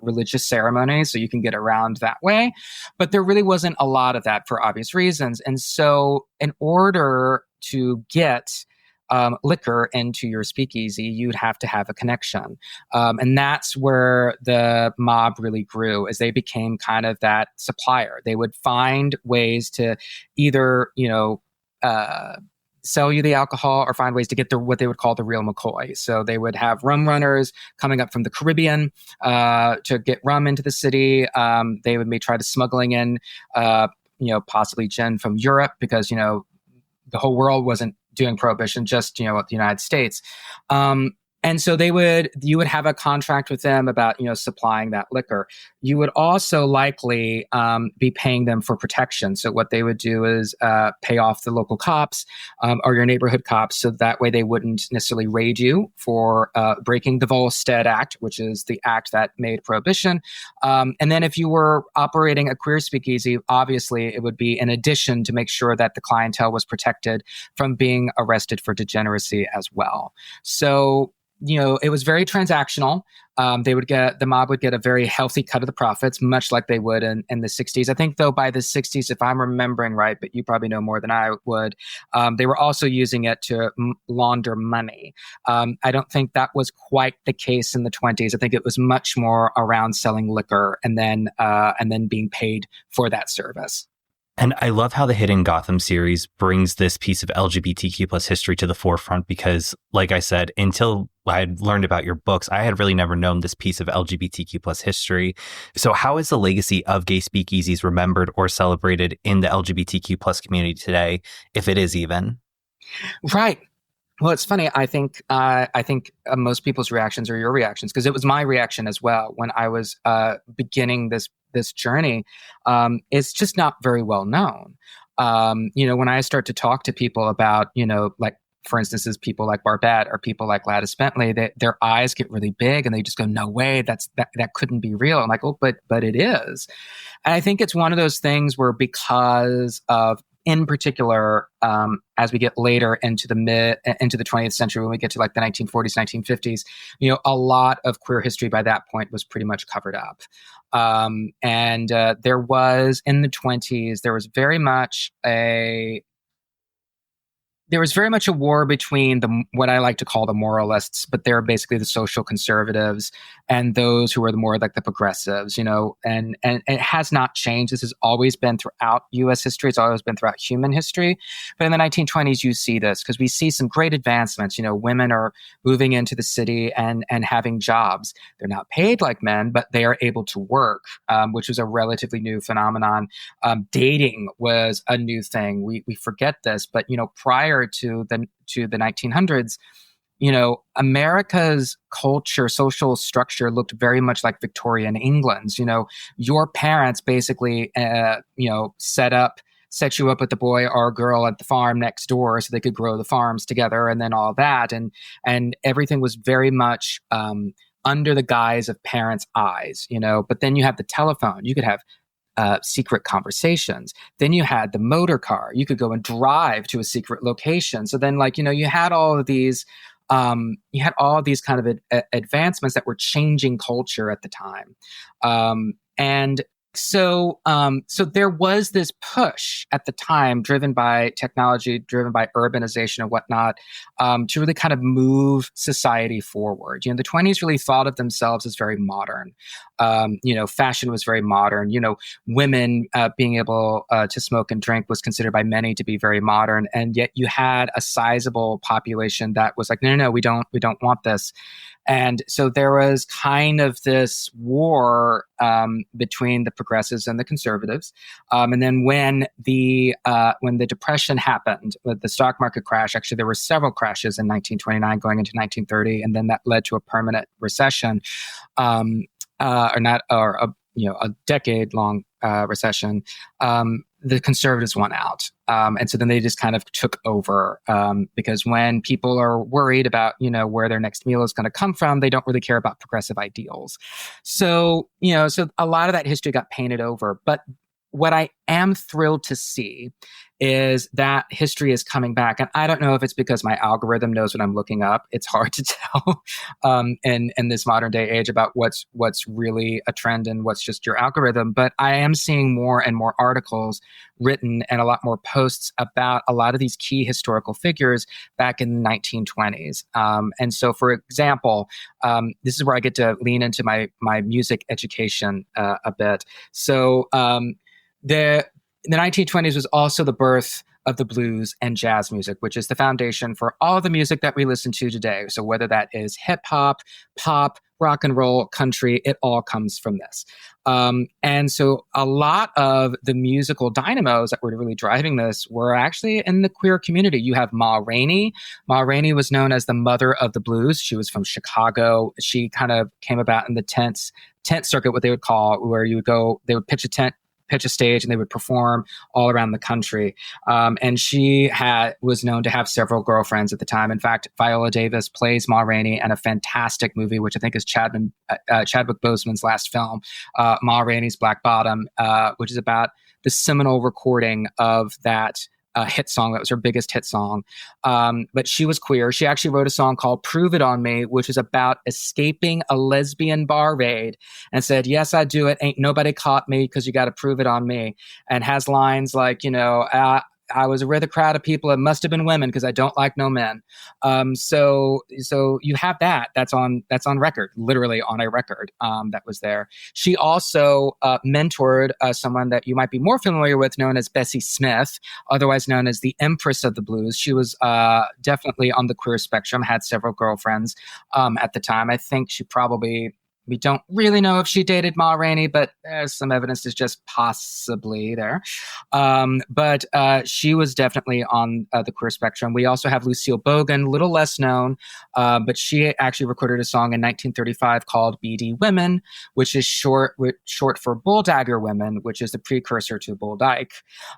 religious ceremonies. So you can get around that way. But there really wasn't a lot of that for obvious reasons. And so in order to get liquor into your speakeasy, you'd have to have a connection. And that's where the mob really grew, as they became kind of that supplier. They would find ways to either, sell you the alcohol or find ways to get what they would call the real McCoy. So they would have rum runners coming up from the Caribbean to get rum into the city. They would try to smuggling in, possibly gin from Europe because, the whole world wasn't doing prohibition, just, the United States. And so you would have a contract with them about, supplying that liquor. You would also likely be paying them for protection. So what they would do is pay off the local cops or your neighborhood cops, so that way they wouldn't necessarily raid you for breaking the Volstead Act, which is the act that made prohibition. And then if you were operating a queer speakeasy, obviously it would be in addition to make sure that the clientele was protected from being arrested for degeneracy as well. So it was very transactional. The mob would get a very healthy cut of the profits, much like they would in the 60s. I think, though, by the 60s, if I'm remembering right, but you probably know more than I would, they were also using it to launder money. I don't think that was quite the case in the 20s. I think it was much more around selling liquor and then being paid for that service. And I love how the Hidden Gotham series brings this piece of LGBTQ plus history to the forefront because, like I said, until I had learned about your books, I had really never known this piece of LGBTQ plus history. So how is the legacy of gay speakeasies remembered or celebrated in the LGBTQ plus community today, if it is even? Right. Well, it's funny. I think most people's reactions are your reactions, because it was my reaction as well when I was beginning this journey. It's just not very well known. When I start to talk to people about, like, for instance, people like Barbette or people like Gladys Bentley, their eyes get really big and they just go, "No way, that couldn't be real." I'm like, "Oh, but it is." And I think it's one of those things where, because of in particular, as we get later into the 20th century, when we get to like the 1940s, 1950s, a lot of queer history by that point was pretty much covered up. And there was, in the 20s, there was very much a war between what I like to call the moralists, but they're basically the social conservatives, and those who are more like the progressives, and it has not changed. This has always been throughout U.S. history. It's always been throughout human history. But in the 1920s, you see this because we see some great advancements. Women are moving into the city and having jobs. They're not paid like men, but they are able to work, which was a relatively new phenomenon. Dating was a new thing. We forget this, but prior to the 1900s, America's culture, social structure looked very much like Victorian England's. Your parents basically, set you up with the boy or girl at the farm next door so they could grow the farms together, and then all that, and everything was very much under the guise of parents' eyes. But then you have the telephone. You could have secret conversations. Then you had the motor car. You could go and drive to a secret location. So then, you had all of these, kind of advancements that were changing culture at the time. And so there was this push at the time, driven by technology, driven by urbanization and whatnot, to really kind of move society forward. The 20s really thought of themselves as very modern. Fashion was very modern. Women being able to smoke and drink was considered by many to be very modern. And yet you had a sizable population that was like, no, we don't want this. And so there was kind of this war between the progressives and the conservatives. And then when the Depression happened, with the stock market crash, actually there were several crashes in 1929 going into 1930, and then that led to a permanent recession, a decade-long recession. The conservatives won out. And so then they just kind of took over, because when people are worried about, where their next meal is going to come from, they don't really care about progressive ideals. So a lot of that history got painted over. But what I am thrilled to see is that history is coming back. And I don't know if it's because my algorithm knows what I'm looking up. It's hard to tell in this modern day age about what's really a trend and what's just your algorithm. But I am seeing more and more articles written and a lot more posts about a lot of these key historical figures back in the 1920s. And so, for example, this is where I get to lean into my music education a bit. So the 1920s was also the birth of the blues and jazz music, which is the foundation for all the music that we listen to today. So whether that is hip hop, pop, rock and roll, country, it all comes from this. And so a lot of the musical dynamos that were really driving this were actually in the queer community. You have Ma Rainey. Ma Rainey was known as the mother of the blues. She was from Chicago. She kind of came about in the tent circuit, what they would call, where you would go, they would pitch a stage, and they would perform all around the country. And she was known to have several girlfriends at the time. In fact, Viola Davis plays Ma Rainey in a fantastic movie, which I think is Chadwick Boseman's last film, Ma Rainey's Black Bottom, which is about the seminal recording of that hit song. That was her biggest hit song. But she was queer. She actually wrote a song called Prove It On Me, which is about escaping a lesbian bar raid, and said, yes, I do it. Ain't nobody caught me, because you got to prove it on me. And has lines like, I was with a crowd of people. It must have been women, because I don't like no men. So you have that. That's on record, literally on a record. That was there. She also mentored someone that you might be more familiar with, known as Bessie Smith, otherwise known as the Empress of the Blues. She was definitely on the queer spectrum. Had several girlfriends at the time. I think we don't really know if she dated Ma Rainey, but there's some evidence is just possibly there. But she was definitely on the queer spectrum. We also have Lucille Bogan, a little less known, but she actually recorded a song in 1935 called BD Women, which is short for Bull Dagger Women, which is the precursor to Bull Dyke.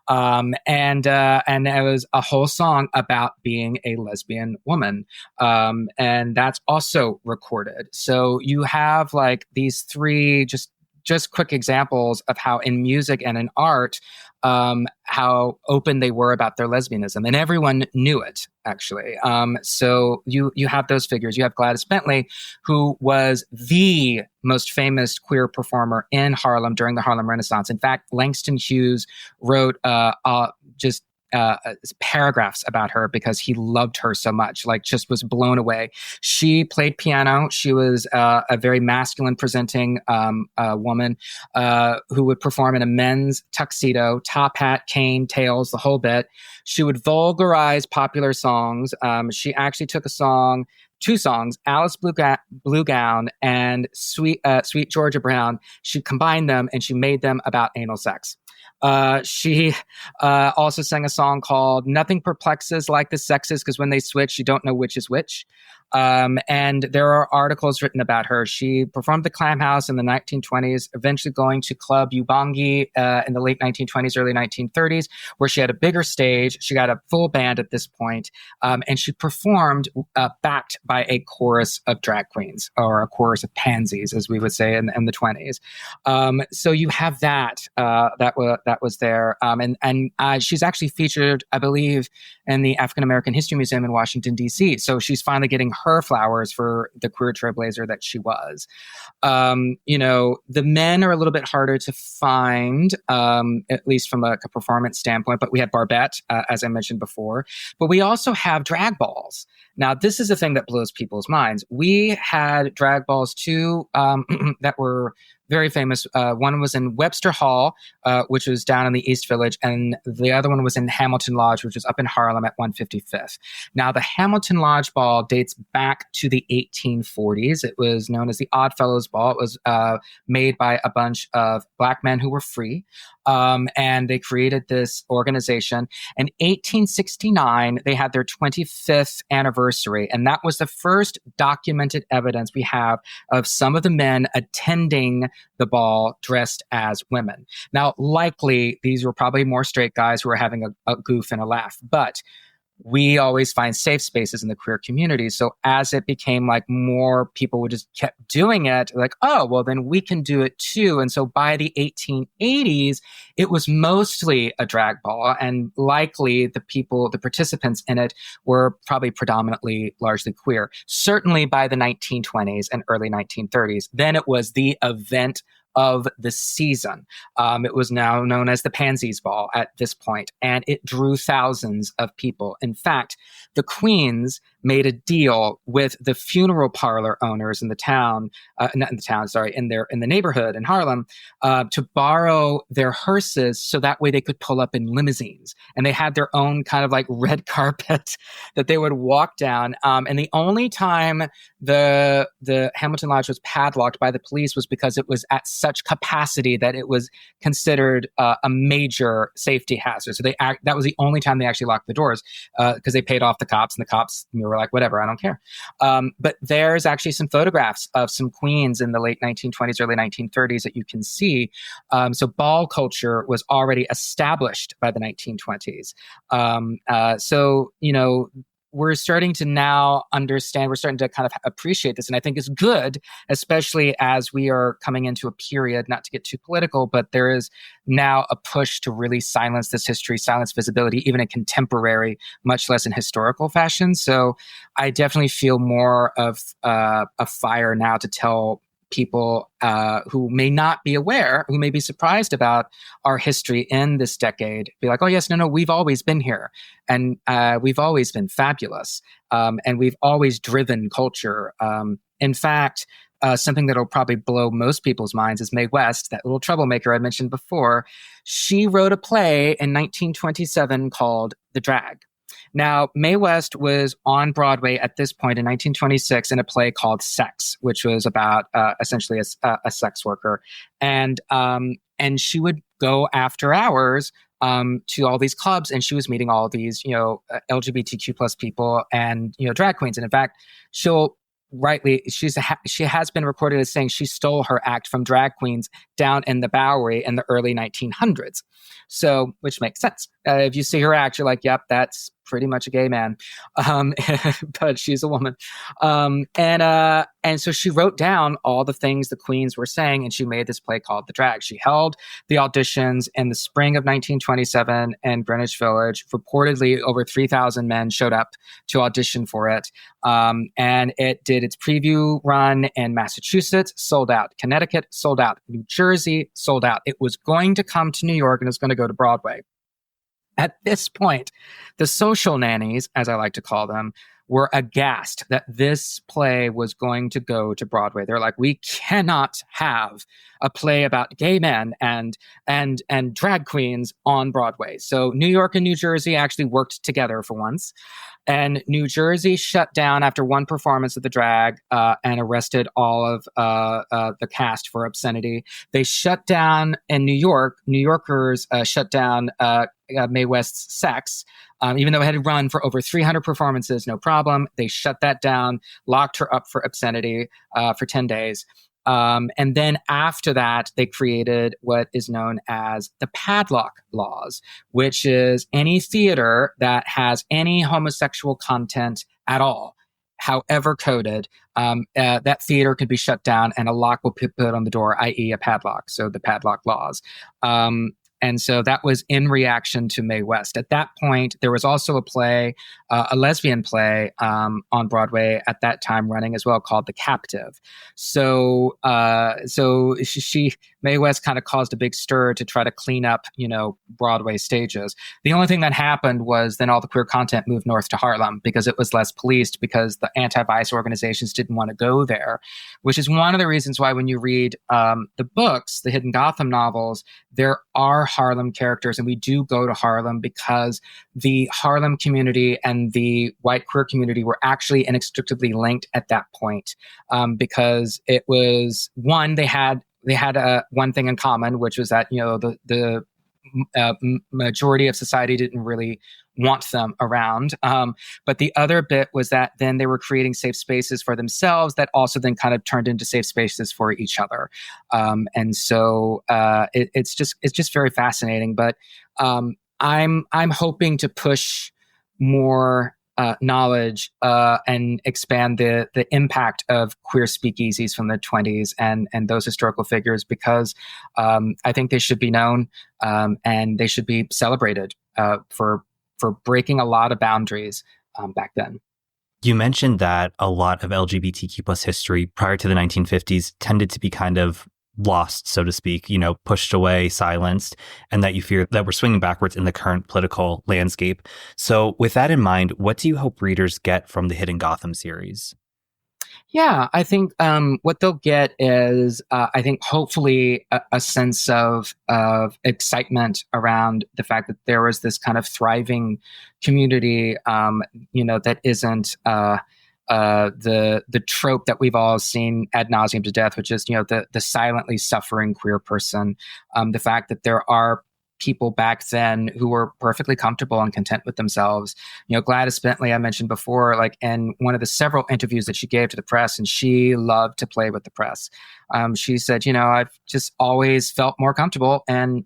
And it was a whole song about being a lesbian woman. And that's also recorded. So you have like these three just just quick examples of how in music and in art, how open they were about their lesbianism, and everyone knew it, actually. So you have those figures. You have Gladys Bentley, who was the most famous queer performer in Harlem during the Harlem Renaissance. In fact, Langston Hughes wrote just paragraphs about her because he loved her so much, like just was blown away. She played piano. She was a very masculine presenting woman who would perform in a men's tuxedo, top hat, cane, tails, the whole bit. She would vulgarize popular songs. She actually took two songs, Alice Blue Gown and Sweet Georgia Brown. She combined them and she made them about anal sex. She also sang a song called Nothing Perplexes Like the Sexes, because when they switch, you don't know which is which. And there are articles written about her. She performed the Clam House in the 1920s, eventually going to Club Ubangi in the late 1920s, early 1930s, where she had a bigger stage. She got a full band at this point, and she performed backed by a chorus of drag queens, or a chorus of pansies, as we would say in the 20s. So you have that that was there, and she's actually featured, I believe, in the African American History Museum in Washington, D.C. So she's finally getting her flowers for the queer trailblazer that she was. The men are a little bit harder to find, at least from a performance standpoint, but we had Barbette, as I mentioned before. But we also have drag balls. Now, this is the thing that blows people's minds. We had drag balls too, that were very famous. One was in Webster Hall, which was down in the East Village, and the other one was in Hamilton Lodge, which was up in Harlem at 155th. Now, the Hamilton Lodge Ball dates back to the 1840s. It was known as the Oddfellows Ball. It was made by a bunch of Black men who were free, and they created this organization. In 1869, they had their 25th anniversary, and that was the first documented evidence we have of some of the men attending the ball dressed as women. Now, likely, these were probably more straight guys who were having a goof and a laugh, but we always find safe spaces in the queer community. So as it became like more people would just kept doing it, like, oh, well, then we can do it too. And so by the 1880s, it was mostly a drag ball, and likely the participants in it were probably predominantly largely queer. Certainly by the 1920s and early 1930s, then it was the event of the season. It was now known as the Pansies Ball at this point, and it drew thousands of people. In fact, the Queens made a deal with the funeral parlor owners in the town, in the neighborhood in Harlem, to borrow their hearses so that way they could pull up in limousines. And they had their own kind of like red carpet that they would walk down. And the only time the Hamilton Lodge was padlocked by the police was because it was at such capacity that it was considered a major safety hazard. So that was the only time they actually locked the doors, because they paid off the cops, and the cops were like, whatever, I don't care. But there's actually some photographs of some queens in the late 1920s, early 1930s that you can see. So ball culture was already established by the 1920s. We're starting to now understand, we're starting to kind of appreciate this. And I think it's good, especially as we are coming into a period, not to get too political, but there is now a push to really silence this history, silence visibility, even in contemporary, much less in historical fashion. So I definitely feel more of a fire now to tell people who may not be aware, who may be surprised about our history in this decade, be like, oh, yes, no, we've always been here. And we've always been fabulous. And we've always driven culture. In fact, something that will probably blow most people's minds is Mae West, that little troublemaker I mentioned before. She wrote a play in 1927 called The Drag. Now, Mae West was on Broadway at this point in 1926 in a play called Sex, which was about essentially a sex worker. And she would go after hours to all these clubs, and she was meeting all these, LGBTQ plus people and, drag queens. And in fact, she has been recorded as saying she stole her act from drag queens down in the Bowery in the early 1900s. So, which makes sense. If you see her act, you're like, yep, that's pretty much a gay man, but she's a woman. And so she wrote down all the things the queens were saying, and she made this play called The Drag. She held the auditions in the spring of 1927 in Greenwich Village. Reportedly, over 3,000 men showed up to audition for it. And it did its preview run in Massachusetts, sold out. Connecticut, sold out. New Jersey, sold out. It was going to come to New York, and it was going to go to Broadway. At this point, the social nannies, as I like to call them, were aghast that this play was going to go to Broadway. They're like, we cannot have a play about gay men and drag queens on Broadway. So New York and New Jersey actually worked together for once. And New Jersey shut down after one performance of the drag and arrested all of the cast for obscenity. They shut down in New York. New Yorkers shut down Mae West's Sex. Even though it had run for over 300 performances, no problem. They shut that down, locked her up for obscenity for 10 days. And then after that, they created what is known as the padlock laws, which is any theater that has any homosexual content at all, however coded, that theater could be shut down and a lock will be put on the door, i.e. a padlock. So the padlock laws. And so that was in reaction to Mae West. At that point, there was also a play, a lesbian play on Broadway at that time running as well called The Captive. So Mae West kind of caused a big stir to try to clean up, Broadway stages. The only thing that happened was then all the queer content moved north to Harlem because it was less policed because the anti-vice organizations didn't want to go there, which is one of the reasons why when you read the books, the Hidden Gotham novels, there are Harlem characters, and we do go to Harlem because the Harlem community and the white queer community were actually inextricably linked at that point, because it was one, they had one thing in common, which was that the majority of society didn't really want them around. But the other bit was that then they were creating safe spaces for themselves that also then kind of turned into safe spaces for each other. And so it's just very fascinating. But I'm hoping to push more knowledge and expand the impact of queer speakeasies from the 20s and those historical figures, because I think they should be known and they should be celebrated for breaking a lot of boundaries back then. You mentioned that a lot of LGBTQ plus history prior to the 1950s tended to be kind of lost, so to speak, pushed away, silenced, and that you fear that we're swinging backwards in the current political landscape. So with that in mind, what do you hope readers get from the Hidden Gotham series? Yeah, I think what they'll get is, I think, hopefully a sense of excitement around the fact that there was this kind of thriving community, that isn't the trope that we've all seen ad nauseum to death, which is, the silently suffering queer person. The fact that there are people back then who were perfectly comfortable and content with themselves. Gladys Bentley, I mentioned before, like in one of the several interviews that she gave to the press, and she loved to play with the press. She said, I've just always felt more comfortable and,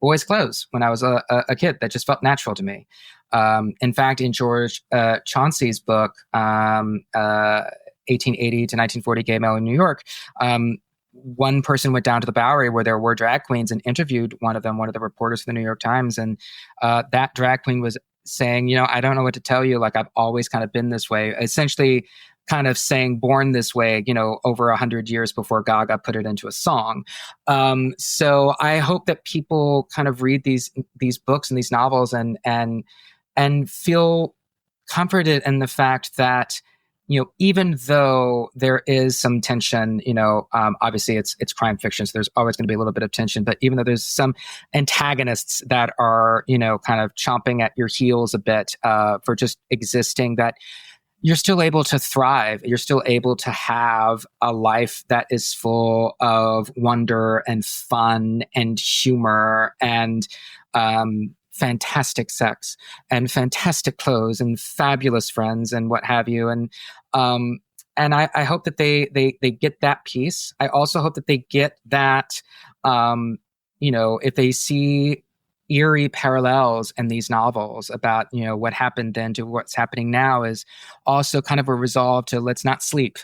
boys' clothes when I was a kid. That just felt natural to me. In fact, in George Chauncey's book, 1880 to 1940 Gay Male in New York, one person went down to the Bowery where there were drag queens and interviewed one of the reporters for the New York Times. And that drag queen was saying, I don't know what to tell you. Like, I've always kind of been this way, essentially kind of saying born this way, over 100 years before Gaga put it into a song. So I hope that people kind of read these books and these novels and feel comforted in the fact that, even though there is some tension, obviously it's crime fiction, so there's always going to be a little bit of tension. But even though there's some antagonists that are, kind of chomping at your heels a bit for just existing, that you're still able to thrive. You're still able to have a life that is full of wonder and fun and humor and fantastic sex and fantastic clothes and fabulous friends and what have you. And I hope that they get that piece. I also hope that they get that, if they see, eerie parallels in these novels about, what happened then to what's happening now is also kind of a resolve to let's not sleep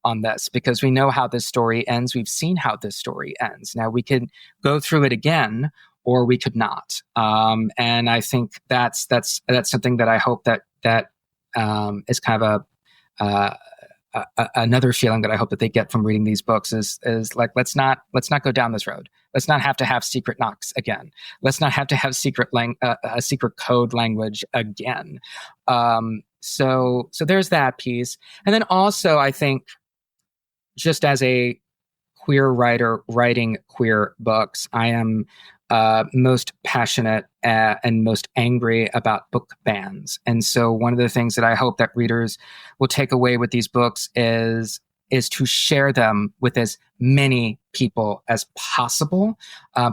on this because we know how this story ends. We've seen how this story ends. Now we could go through it again, or we could not. And I think that's something that I hope that is kind of another feeling that I hope that they get from reading these books is like let's not go down this road. Let's not have to have secret knocks again. Let's not have to have a secret code language again. So there's that piece, and then also I think just as a queer writer writing queer books, I am most passionate and most angry about book bans. And so one of the things that I hope that readers will take away with these books is to share them with as many people as possible,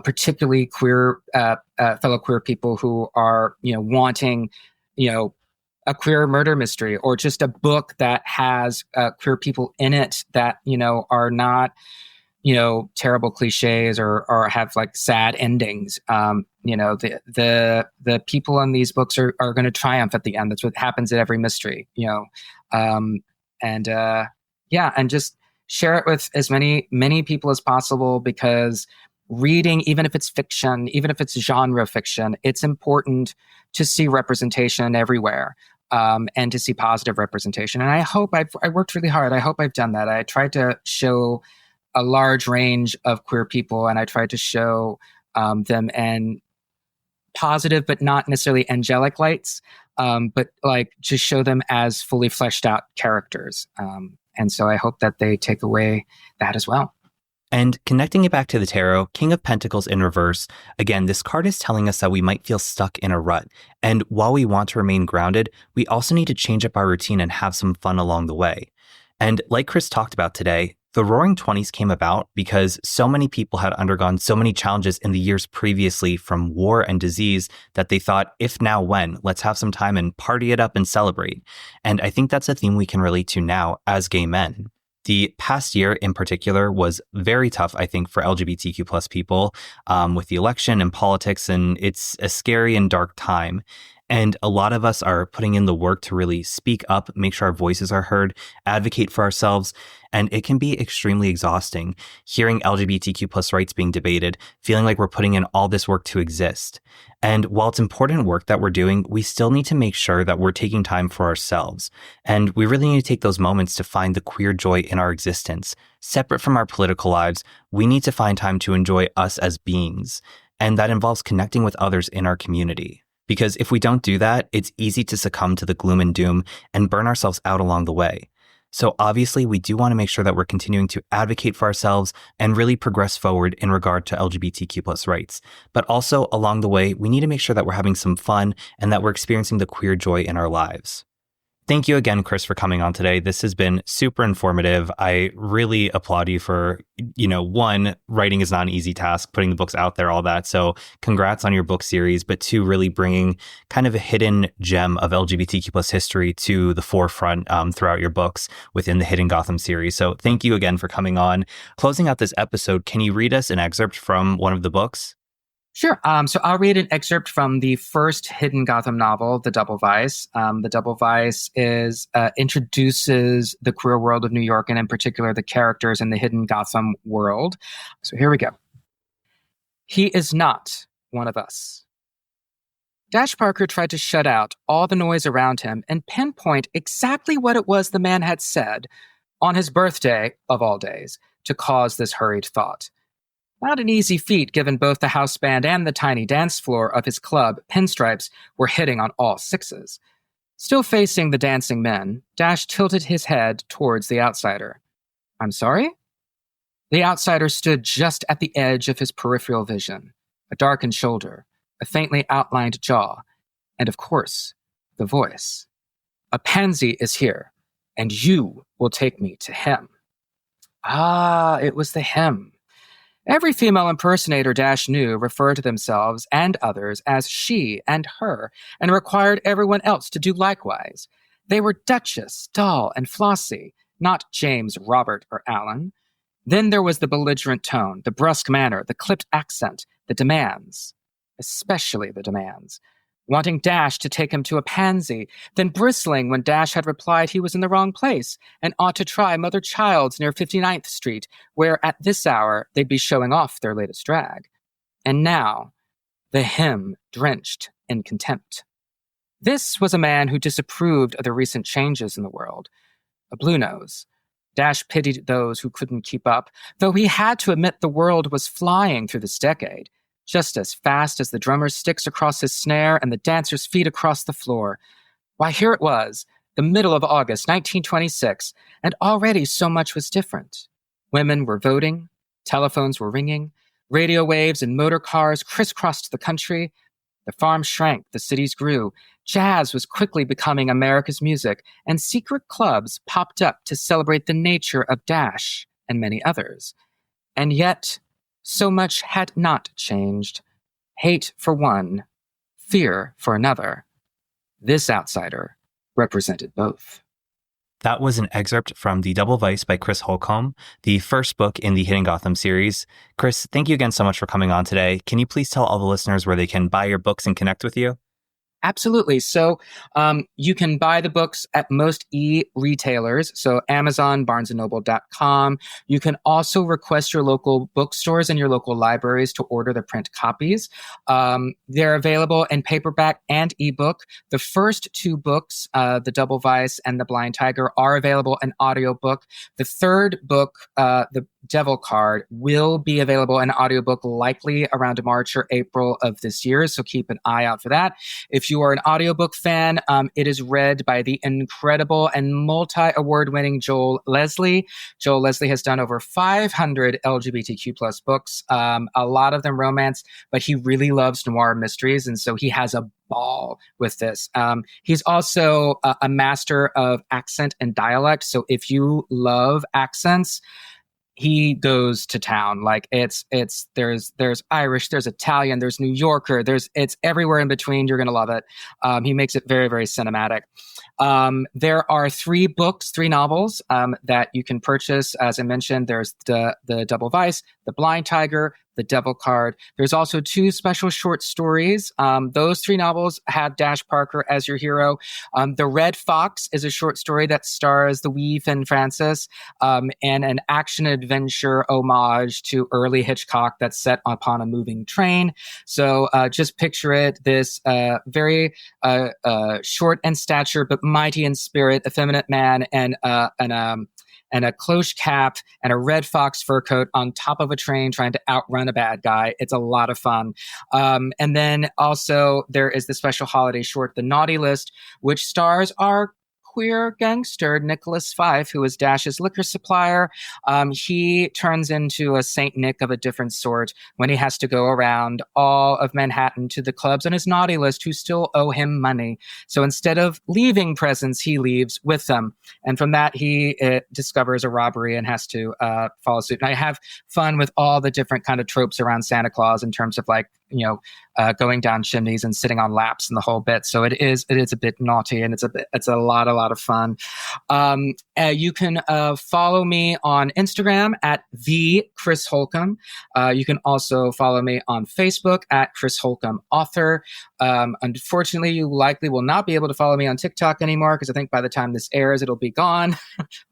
particularly queer fellow queer people who are wanting a queer murder mystery or just a book that has queer people in it that are not terrible cliches or have like sad endings. The people in these books are going to triumph at the end. That's what happens at every mystery, and just share it with as many people as possible, because reading, even if it's fiction, even if it's genre fiction, it's important to see representation everywhere. And to see positive representation. And I hope I worked really hard. I hope I've done that. I tried to show a large range of queer people, and I tried to show them in positive but not necessarily angelic lights, but like just show them as fully fleshed out characters. And so I hope that they take away that as well. And connecting it back to the tarot, King of Pentacles in reverse, again, this card is telling us that we might feel stuck in a rut. And while we want to remain grounded, we also need to change up our routine and have some fun along the way. And like Chris talked about today, the Roaring 20s came about because so many people had undergone so many challenges in the years previously from war and disease that they thought, if now when, let's have some time and party it up and celebrate. And I think that's a theme we can relate to now as gay men. The past year in particular was very tough, I think, for LGBTQ plus people with the election and politics, and it's a scary and dark time. And a lot of us are putting in the work to really speak up, make sure our voices are heard, advocate for ourselves. And it can be extremely exhausting hearing LGBTQ plus rights being debated, feeling like we're putting in all this work to exist. And while it's important work that we're doing, we still need to make sure that we're taking time for ourselves. And we really need to take those moments to find the queer joy in our existence. Separate from our political lives, we need to find time to enjoy us as beings. And that involves connecting with others in our community. Because if we don't do that, it's easy to succumb to the gloom and doom and burn ourselves out along the way. So obviously, we do want to make sure that we're continuing to advocate for ourselves and really progress forward in regard to LGBTQ plus rights. But also along the way, we need to make sure that we're having some fun and that we're experiencing the queer joy in our lives. Thank you again, Chris, for coming on today. This has been super informative. I really applaud you for, one, writing is not an easy task, putting the books out there, all that. So congrats on your book series, but two, really bringing kind of a hidden gem of LGBTQ plus history to the forefront throughout your books within the Hidden Gotham series. So thank you again for coming on. Closing out this episode, can you read us an excerpt from one of the books? Sure. So I'll read an excerpt from the first Hidden Gotham novel, The Double Vice. The Double Vice introduces the queer world of New York, and in particular, the characters in the Hidden Gotham world. So here we go. He is not one of us. Dash Parker tried to shut out all the noise around him and pinpoint exactly what it was the man had said on his birthday, of all days, to cause this hurried thought. Not an easy feat, given both the house band and the tiny dance floor of his club, Pinstripes, were hitting on all sixes. Still facing the dancing men, Dash tilted his head towards the outsider. I'm sorry? The outsider stood just at the edge of his peripheral vision, a darkened shoulder, a faintly outlined jaw, and of course, the voice. A pansy is here, and you will take me to him. Ah, it was the him. Every female impersonator Dash knew referred to themselves and others as she and her, and required everyone else to do likewise. They were Duchess, Doll, and Flossie, not James, Robert, or Alan. Then there was the belligerent tone, the brusque manner, the clipped accent, the demands. especially the demands. Wanting Dash to take him to a pansy, then bristling when Dash had replied he was in the wrong place and ought to try Mother Child's near 59th Street, where at this hour they'd be showing off their latest drag. And now, the him drenched in contempt. This was a man who disapproved of the recent changes in the world. A blue nose. Dash pitied those who couldn't keep up, though he had to admit the world was flying through this decade, just as fast as the drummer's sticks across his snare and the dancer's feet across the floor. Why, here it was, the middle of August 1926, and already so much was different. Women were voting, telephones were ringing, radio waves and motor cars crisscrossed the country. The farms shrank, the cities grew. Jazz was quickly becoming America's music, and secret clubs popped up to celebrate the nature of Dash and many others. And yet, so much had not changed. Hate for one, fear for another. This outsider represented both. That was an excerpt from The Double Vice by Chris Holcombe, the first book in the Hidden Gotham series. Chris, thank you again so much for coming on today. Can you please tell all the listeners where they can buy your books and connect with you? Absolutely. So you can buy the books at most e-retailers, so Amazon, BarnesandNoble.com. You can also request your local bookstores and your local libraries to order the print copies. They're available in paperback and ebook. The first two books, The Double Vice and The Blind Tiger, are available in audiobook. The third book, The Devil Card, will be available in audiobook likely around March or April of this year, so keep an eye out for that. If you are an audiobook fan, it is read by the incredible and multi-award-winning Joel Leslie. Joel Leslie has done over 500 LGBTQ plus books, a lot of them romance, but he really loves noir mysteries, and so he has a ball with this. He's also a master of accent and dialect, so if you love accents, he goes to town. Like there's Irish, there's Italian, there's New Yorker, it's everywhere in between. You're going to love it. He makes it very, very cinematic. There are three novels, that you can purchase. As I mentioned, there's the Double Vice, The Blind Tiger, The Devil Card. There's also two special short stories. Those three novels have Dash Parker as your hero. The Red Fox is a short story that stars the wee Finn Francis, and an action-adventure homage to early Hitchcock that's set upon a moving train. So just picture it, this very short in stature but mighty in spirit, effeminate man, and a cloche cap and a red fox fur coat on top of a train trying to outrun a bad guy. It's a lot of fun. And then also there is the special holiday short, The Naughty List, which stars our queer gangster, Nicholas Fife, who is Dash's liquor supplier. He turns into a Saint Nick of a different sort when he has to go around all of Manhattan to the clubs on his naughty list who still owe him money. So instead of leaving presents, he leaves with them. And from that, he discovers a robbery and has to follow suit. And I have fun with all the different kind of tropes around Santa Claus in terms of like, going down chimneys and sitting on laps and the whole bit. So it is a bit naughty and it's a lot of fun. You can follow me on Instagram at the Chris Holcombe. You can also follow me on Facebook at Chris Holcombe Author. Unfortunately, you likely will not be able to follow me on TikTok anymore because I think by the time this airs, it'll be gone.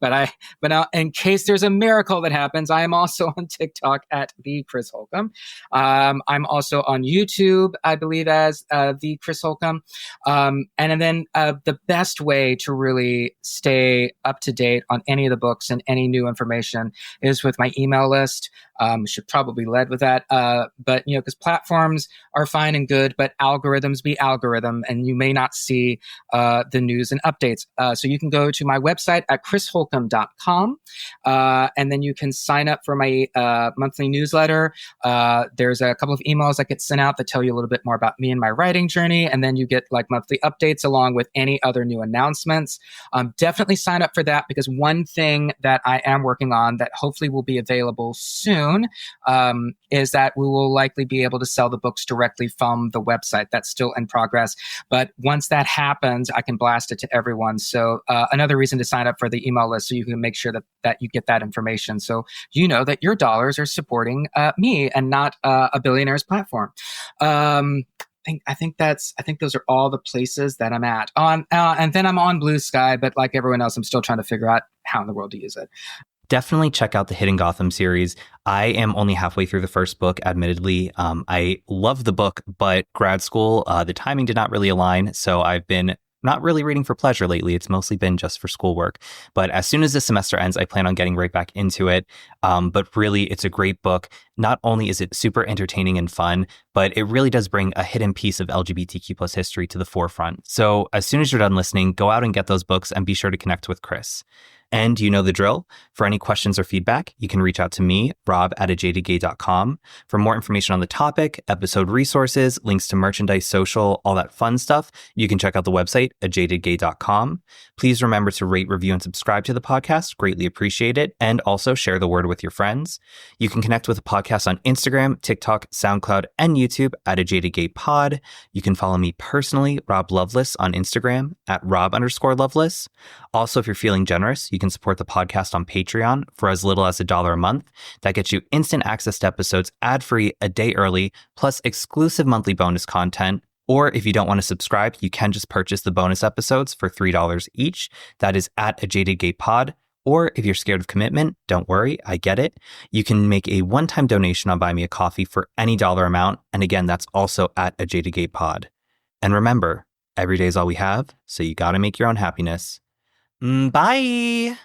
But now, in case there's a miracle that happens, I am also on TikTok at the Chris Holcombe. I'm also on YouTube, I believe, as the Chris Holcombe. And then the best way to really stay up to date on any of the books and any new information is with my email list. Should probably lead with that. But, because platforms are fine and good, but algorithms be algorithm, and you may not see the news and updates. So you can go to my website at chrisholcombe.com, and then you can sign up for my monthly newsletter. There's a couple of emails that get sent out that tell you a little bit more about me and my writing journey, and then you get like monthly updates along with any other new announcements. Definitely sign up for that, because one thing that I am working on that hopefully will be available soon is that we will likely be able to sell the books directly from the website. That's still in progress. But once that happens, I can blast it to everyone. So another reason to sign up for the email list, so you can make sure that you get that information. So you know that your dollars are supporting me and not a billionaire's platform. more. I think those are all the places that I'm at. And then I'm on Blue Sky, but like everyone else, I'm still trying to figure out how in the world to use it. Definitely check out the Hidden Gotham series. I am only halfway through the first book, admittedly. I love the book, but grad school, the timing did not really align. So I've been not really reading for pleasure lately. It's mostly been just for schoolwork. But as soon as this semester ends, I plan on getting right back into it. But really, it's a great book. Not only is it super entertaining and fun, but it really does bring a hidden piece of LGBTQ plus history to the forefront. So as soon as you're done listening, go out and get those books and be sure to connect with Chris. And you know the drill. For any questions or feedback, you can reach out to me, rob@ajadedgay.com. For more information on the topic, episode resources, links to merchandise, social, all that fun stuff, you can check out the website, ajadedgay.com. Please remember to rate, review, and subscribe to the podcast. Greatly appreciate it. And also share the word with your friends. You can connect with the podcast on Instagram, TikTok, SoundCloud, and YouTube at @ajadedgaypod. You can follow me personally, Rob Loveless, on Instagram at Rob_Loveless. Also, if you're feeling generous, you can support the podcast on Patreon for as little as $1 a month. That gets you instant access to episodes ad-free a day early, plus exclusive monthly bonus content. Or if you don't want to subscribe, you can just purchase the bonus episodes for $3 each. That is at @ajadedgaypod. Or if you're scared of commitment, don't worry, I get it. You can make a one-time donation on Buy Me a Coffee for any dollar amount. And again, that's also at @ajadedgaypod. And remember, every day is all we have, so you gotta make your own happiness. Bye!